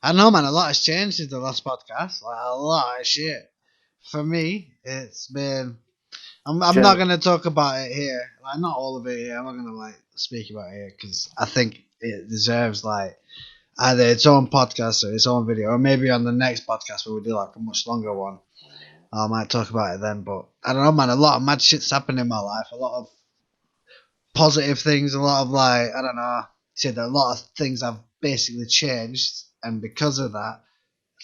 don't know, man. A lot has changed since the last podcast. Like a lot of shit. For me, it's been. I'm not gonna talk about it here. Like not all of it here. I'm not gonna like speak about it here because I think it deserves like either its own podcast or its own video, or maybe on the next podcast where we do like a much longer one. I might talk about it then, but I don't know, man. A lot of mad shit's happened in my life. A lot of positive things, a lot of like, I don't know, said a lot of things have basically changed, and because of that,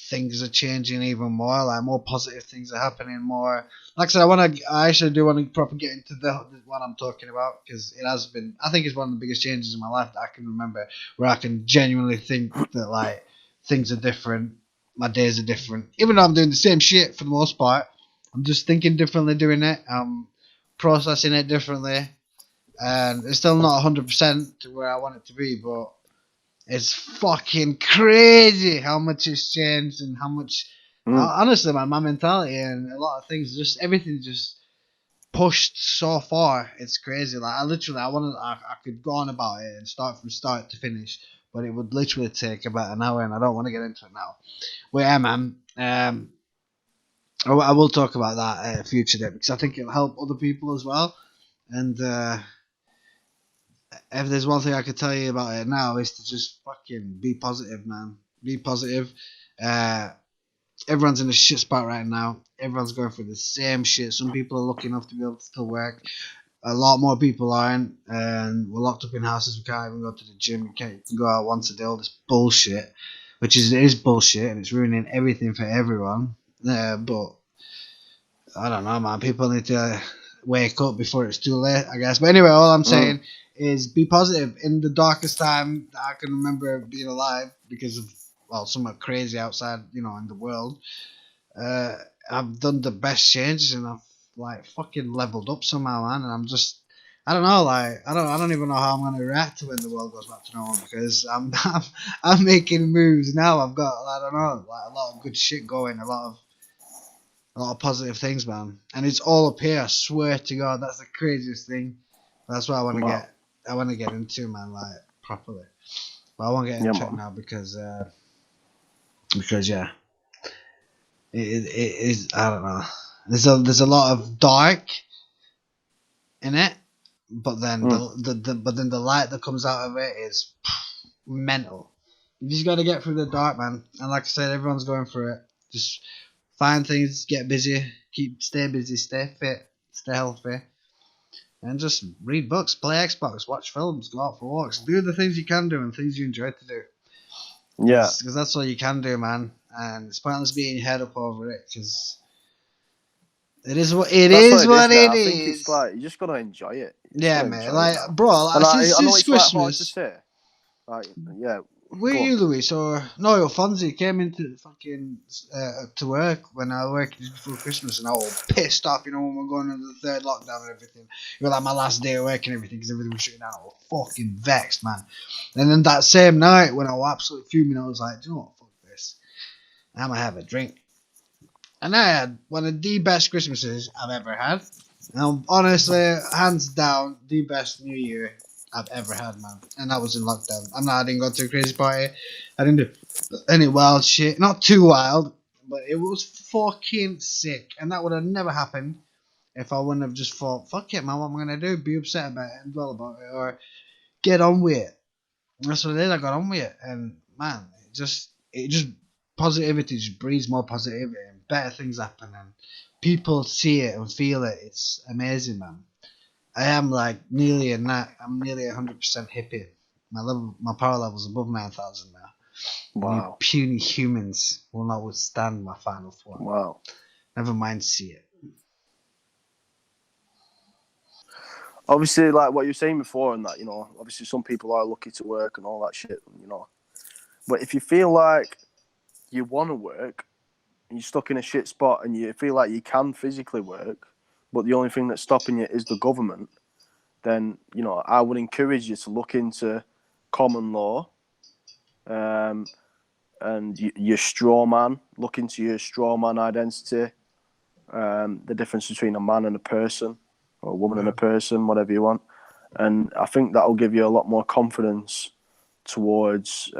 things are changing even more. Like more positive things are happening. More, like I said, I actually do want to properly get into the what I'm talking about because it has been. I think it's one of the biggest changes in my life that I can remember, where I can genuinely think that like things are different, my days are different. Even though I'm doing the same shit for the most part, I'm just thinking differently, doing it. I'm processing it differently, and it's still not 100% to where I want it to be, but it's fucking crazy how much it's changed and how much. Honestly, man, my mentality and a lot of things, just everything, just pushed so far. It's crazy. Like I could go on about it and start from start to finish, but it would literally take about an hour, and I don't want to get into it now. But yeah, man. I will talk about that at a future date because I think it'll help other people as well. And if there's one thing I could tell you about it now is to just fucking be positive, man. Be positive. Uh, everyone's in a shit spot right now. Everyone's going through the same shit. Some people are lucky enough to be able to still work. A lot more people aren't, and we're locked up in houses. We can't even go to the gym. You can't go out once a day. All this bullshit, which is bullshit, and it's ruining everything for everyone. But I don't know, man. People need to wake up before it's too late, I guess. But anyway, all I'm saying is be positive. In the darkest time that I can remember being alive because of, well, somewhat crazy outside, in the world, I've done the best changes and I've, like, fucking leveled up somehow, man. And I'm just, I don't know, like, I don't even know how I'm going to react to when the world goes back to normal because I'm making moves now. I've got, I don't know, like, a lot of good shit going, a lot of positive things, man, and it's all up here. I swear to God, that's the craziest thing. That's what I want to get. I want to get into, man, like properly. But I won't get into it now because yeah, it is. I don't know. There's a lot of dark in it, but then the light that comes out of it is mental. You just got to get through the dark, man. And like I said, everyone's going through it. Just find things, get busy, stay busy, stay fit, stay healthy, and just read books, play Xbox, watch films, go out for walks, do the things you can do and things you enjoy to do. Yeah, because that's all you can do, man. And it's pointless beating your head up over it because it is what it is. I think it's like you just gotta enjoy it. Yeah, man. Like, bro, like, I know since it's like hard Christmas. to say. Like, yeah. Were you, Luis, or no? Fonzie came into fucking to work when I worked just before Christmas, and I was pissed off. When we're going into the third lockdown and everything. It was like my last day of work and everything because everything was shutting down. I was fucking vexed, man. And then that same night when I was absolutely fuming, I was like, do you know what? Fuck this. I'm gonna have a drink. And I had one of the best Christmases I've ever had. And honestly, hands down, the best New Year I've ever had, man. And that was in lockdown. I didn't go to a crazy party. I didn't do any wild shit. Not too wild, but it was fucking sick. And that would have never happened if I wouldn't have just thought, fuck it, man, what am I going to do? Be upset about it and dwell about it or get on with it. And that's what I did. I got on with it. And, man, it just positivity just breeds more positivity and better things happen. And people see it and feel it. It's amazing, man. I am like nearly I'm nearly 100% hippie. My power level's above 9,000 now. Wow. You puny humans will not withstand my final form. Wow. Never mind, see it. Obviously, like what you were saying before, and that, obviously some people are lucky to work and all that shit, But if you feel like you want to work, and you're stuck in a shit spot, and you feel like you can physically work, but the only thing that's stopping you is the government, then, I would encourage you to look into common law, and your straw man. Look into your straw man identity, the difference between a man and a person, or a woman and a person, whatever you want. And I think that will give you a lot more confidence towards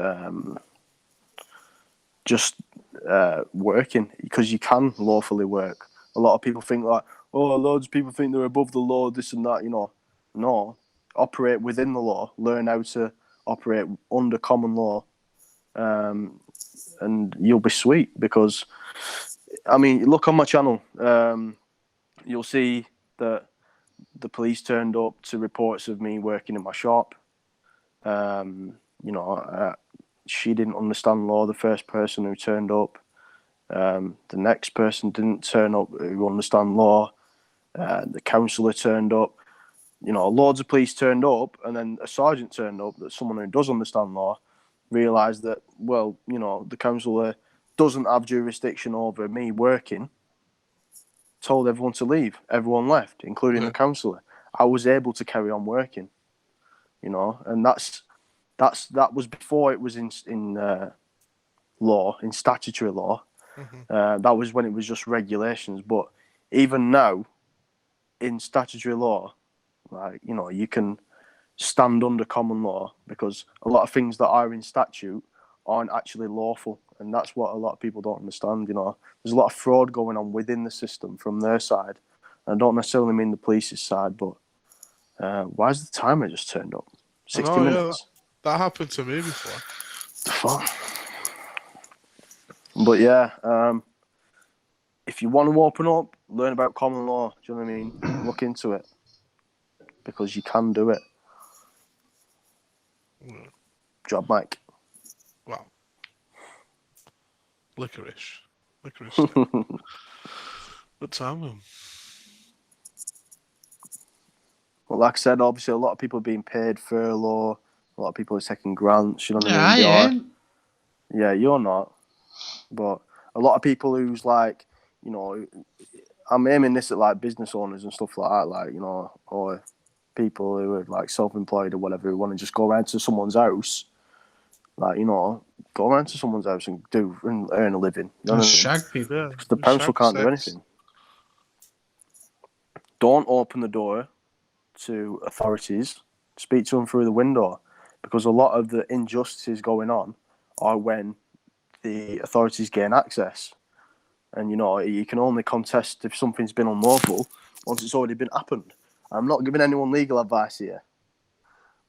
just working, because you can lawfully work. A lot of people think like, loads of people think they're above the law, this and that, No, operate within the law. Learn how to operate under common law, and you'll be sweet. Because, I mean, look on my channel. You'll see that the police turned up to reports of me working in my shop. She didn't understand law, the first person who turned up. The next person didn't turn up who understand law. The counsellor turned up. Loads of police turned up, and then a sergeant turned up, that someone who does understand law realised that, well, the counsellor doesn't have jurisdiction over me working. Told everyone to leave. Everyone left, including the counsellor. I was able to carry on working, and that was before it was in law, in statutory law. Mm-hmm. That was when it was just regulations. But even now, in statutory law, you can stand under common law, because a lot of things that are in statute aren't actually lawful, and that's what a lot of people don't understand. There's a lot of fraud going on within the system from their side. I don't necessarily mean the police's side, but why has the timer just turned up? 60 minutes. Yeah, that happened to me before. The fuck? But yeah, if you want to open up, learn about common law. Do you know what I mean? Look into it, because you can do it. Job, Mike. Wow. Licorice. Good time, man. Well, like I said, obviously a lot of people are being paid furlough. A lot of people are taking grants. You know what I mean? Yeah, you're not. But a lot of people who's like, I'm aiming this at like business owners and stuff like that, or people who are like self-employed or whatever, who want to just go around to someone's house, go around to someone's house and earn a living. You know shag people. Because the council can't do anything. Don't open the door to authorities. Speak to them through the window, because a lot of the injustices going on are when the authorities gain access. And, you can only contest if something's been unlawful once it's already been happened. I'm not giving anyone legal advice here.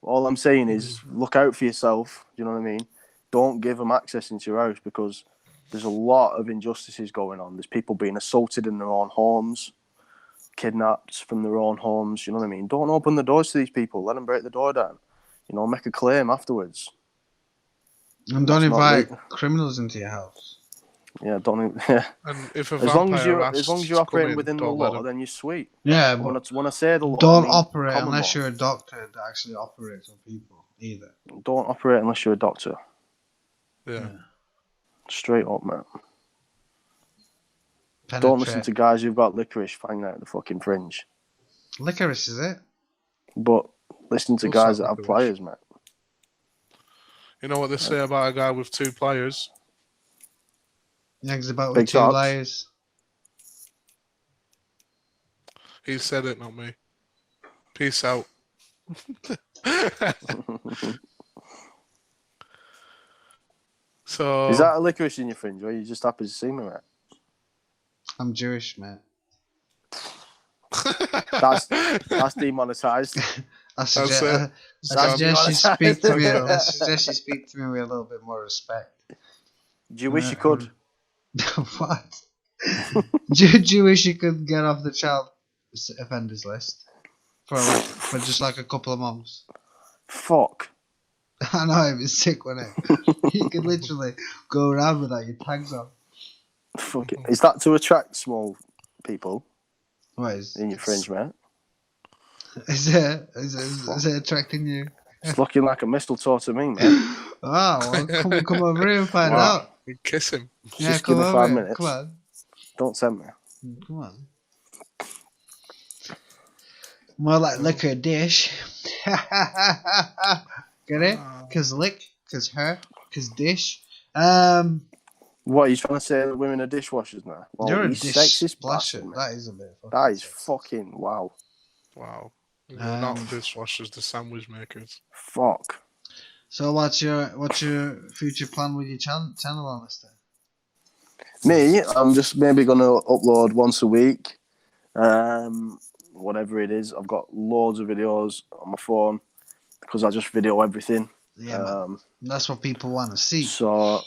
All I'm saying is look out for yourself. Do you know what I mean? Don't give them access into your house, because there's a lot of injustices going on. There's people being assaulted in their own homes, kidnapped from their own homes. You know what I mean? Don't open the doors to these people. Let them break the door down. Make a claim afterwards. And don't invite criminals into your house. Yeah, don't. Yeah. And if as long as you're operating within the law, then you're sweet. Yeah, but when I say the law, don't operate unless you're a doctor that actually operates on people either. Don't operate unless you're a doctor. Yeah. Straight up, man. Don't listen to guys who've got licorice hanging out the fucking fringe. Licorice, is it? But listen to guys that have pliers, man. You know what they say about a guy with 2 pliers? Next about with 2 pliers. He said it, not me. Peace out. So is that a licorice in your fringe, or are you just happy to see me, mate? I'm Jewish, mate. That's demonetised. I suggest you speak to me. I suggest you speak to me with a little bit more respect. Do you wish you could? What? Do you wish you could get off the child offenders list for just like a couple of months? Fuck. I know, it was sick, wasn't it? You could literally go around without your tags on. Fuck it. Is that to attract small people? What is in your fringe, mate? Is it attracting you? It's looking like a mistletoe to me, mate. Well, come over here and find out. You kiss him. Yeah, just give me 5 minutes. Come on. Don't tempt me. Come on. More like lick a dish. Get it? Cause lick, cause her, cause dish. What are you trying to say? That women are dishwashers now? Well, you're a dish splasher. That is a bit. That is fucking wow. Wow. Not dishwashers, the sandwich makers. Fuck. So what's your future plan with your channel on this then? Me, I'm just maybe gonna upload once a week. Whatever it is, I've got loads of videos on my phone because I just video everything. Yeah, man. That's what people want to see. So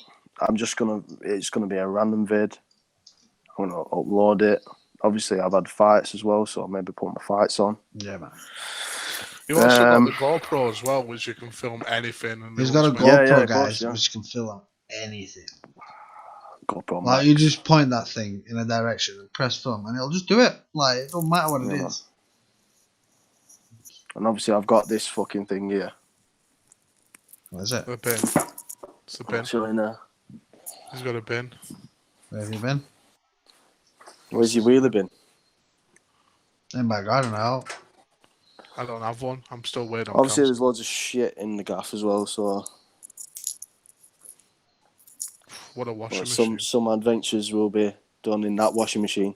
it's gonna be a random vid. I'm gonna upload it. Obviously, I've had fights as well, so I'll maybe put my fights on. Yeah, man. You also got the GoPro as well, which you can film anything. And he's got a GoPro, guys, which can film anything. GoPro Like, Max. you just point that thing in a direction and press film, and it'll just do it. Like, it don't matter what it is. And obviously, I've got this fucking thing here. What is it? The bin. It's the bin. Showing there. He's got a bin. Where have you been? Where's your wheelie bin? In my garden, out. I don't have one. I'm still waiting. Obviously, there's loads of shit in the gaff as well, so. What a washing machine. Some adventures will be done in that washing machine.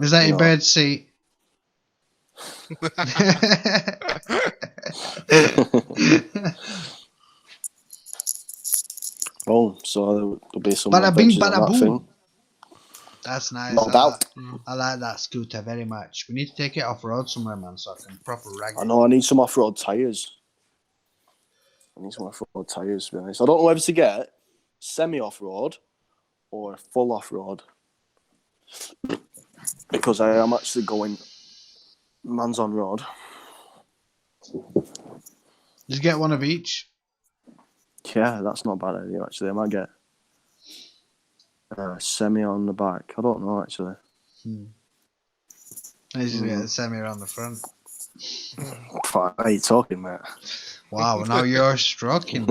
Is that your bed seat? Oh, so there'll be some Bada bing, adventures on bada that boom. thing. That's nice. No doubt. I like that scooter very much. We need to take it off road somewhere, man, so I can proper rag it. I know. I need some off-road tyres. To be honest. I don't know whether to get semi-off-road or full off-road, because I am actually going man's on road. Just get one of each. Yeah, that's not a bad idea, actually. I might get semi on the back. I don't know, actually. I usually get a semi around the front. What are you talking, mate? Wow, now you're stroking.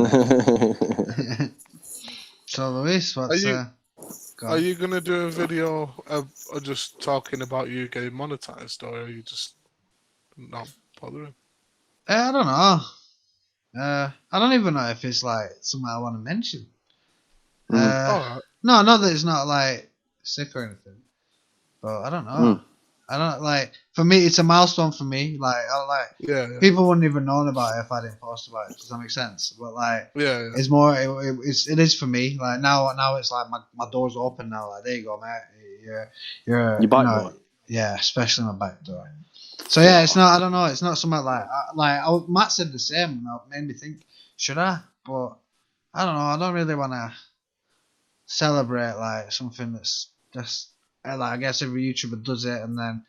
So, Luis, what's... Are you going to do a video of just talking about you getting monetized, or are you just not bothering? I don't know. I don't even know if it's like something I want to mention. Right. No, not that it's not like sick or anything, but I don't know. I don't like. For me, it's a milestone for me. Like, people wouldn't even know about it if I didn't post about it. Does that make sense? But like, it's more. It is for me. Like now it's like my door's open now. Like, there you go, mate. You're your back door. Yeah, especially my back door. So yeah, it's not. I don't know. It's not something Matt said the same. And it made me think, should I? But I don't know. I don't really want to celebrate like something that's just. Like, I guess every YouTuber does it, and then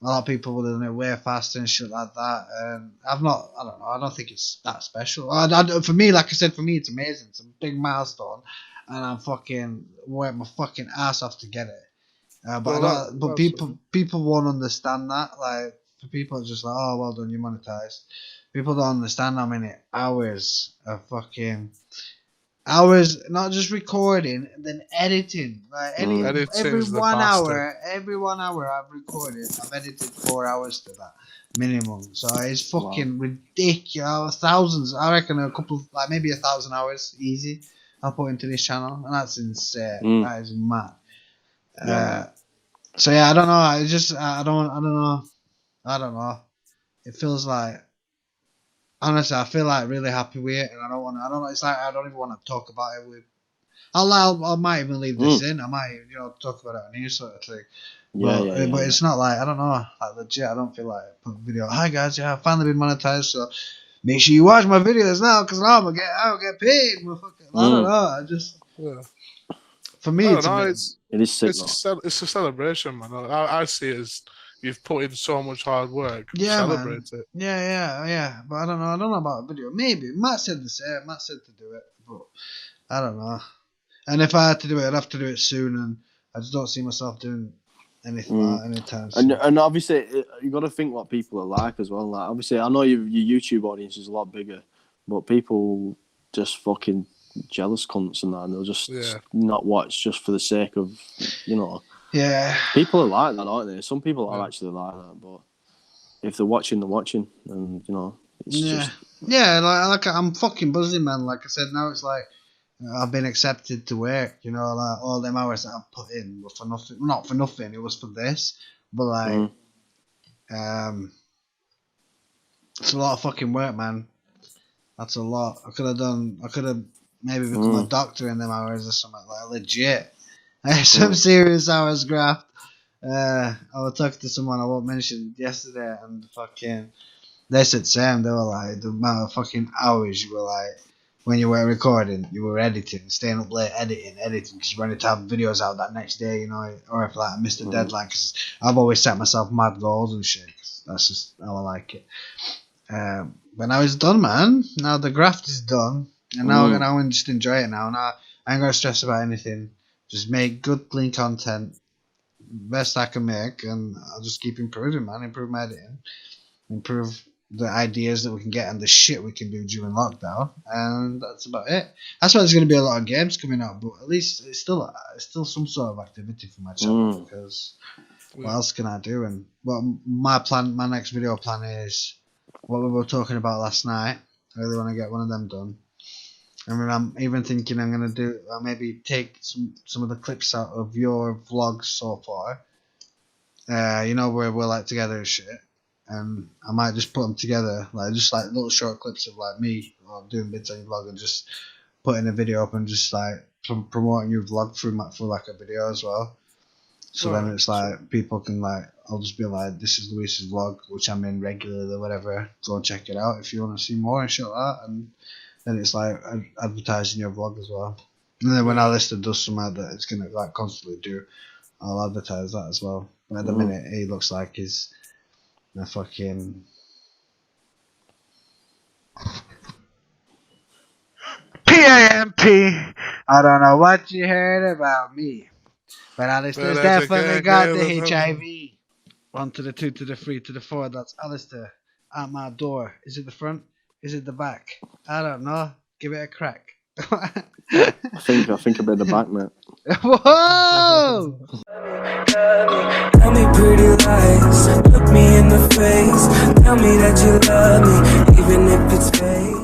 a lot of people will do it way faster and shit like that. And I don't know. I don't think it's that special. For me, like I said, for me, it's amazing. It's a big milestone, and I'm fucking working my fucking ass off to get it. But people won't understand that. Like, for people, it's just like, oh, well done, you monetized. People don't understand how many hours of fucking hours, not just recording, then editing. Like every 1 hour, I've recorded, I've edited 4 hours to that minimum. So it's fucking ridiculous. Thousands, I reckon like maybe 1,000 hours easy. I'll put into this channel, and that's insane. That is mad. So yeah, I don't know. I don't know. It feels like, honestly, I feel like really happy with it, and I don't know. It's like I don't even want to talk about it. I might even leave this in. I might, talk about it on here, sort of thing. But it's not like, I don't know. Like, legit, I don't feel like putting a video. Hi guys, I've finally been monetized, so make sure you watch my videos now, because now I'll get paid. I don't know. For me, it is sick. It's a celebration, man. I see it as you've put in so much hard work. Yeah, celebrate man. it. Yeah. But I don't know about a video. Maybe Matt said the same. Matt said to do it, but I don't know. And if I had to do it, I'd have to do it soon, and I just don't see myself doing anything like that anytime soon. And obviously, you got to think what people are like as well. Like, obviously, I know your YouTube audience is a lot bigger, but people just fucking jealous cunts and that, and they'll just not watch just for the sake of, Yeah. People are like that, aren't they? Some people are actually like that, but if they're watching, and it's just. Yeah, like I'm fucking buzzing, man. Like I said, now it's like I've been accepted to work. Like all them hours that I've put in were for nothing. Not for nothing. It was for this, but like, it's a lot of fucking work, man. That's a lot. I could have maybe become a doctor in them hours or something, like legit. Some serious hours graft. I was talking to someone I won't mention yesterday, and fucking they said same. They were like, the amount of fucking hours you were like when you were recording, you were editing, staying up late editing, because you wanted to have videos out that next day, you know, or if like I missed a deadline, because I've always set myself mad goals and shit. That's just how I like it. But now it's done, man. Now the graft is done, and now I can just enjoy it now. Now I ain't gonna stress about anything. Just make good, clean content, best I can make, and I'll just keep improving, man. Improve my editing, improve the ideas that we can get and the shit we can do during lockdown, and that's about it. That's why there's going to be a lot of games coming out, but at least it's still some sort of activity for my channel, because what else can I do? And my next video plan is what we were talking about last night. I really want to get one of them done. I mean, I'm even thinking I'm going to do maybe take some of the clips out of your vlogs so far, you know, where we're like together and shit. And I might just put them together, like just like little short clips of like me doing bits on your vlog, and just putting a video up and just like promoting your vlog through like a video as well. So then it's like people can like, I'll just be like, this is Luis's vlog, which I'm in regularly or whatever. Go and check it out if you want to see more and shit like that. And then it's like advertising your vlog as well. And then when Alistair does something that it's gonna like constantly do, I'll advertise that as well. But at the minute, he looks like he's the fucking PAMP. I don't know what you heard about me, but Alistair's definitely got the HIV. 1 to the 2 to the 3 to the 4. That's Alistair at my door. Is it the front? Is it the back? I don't know. Give it a crack. I think a bit of the back, mate. Whoa! Tell me pretty lies, look me in the face. Tell me that you love me, even if it's fake.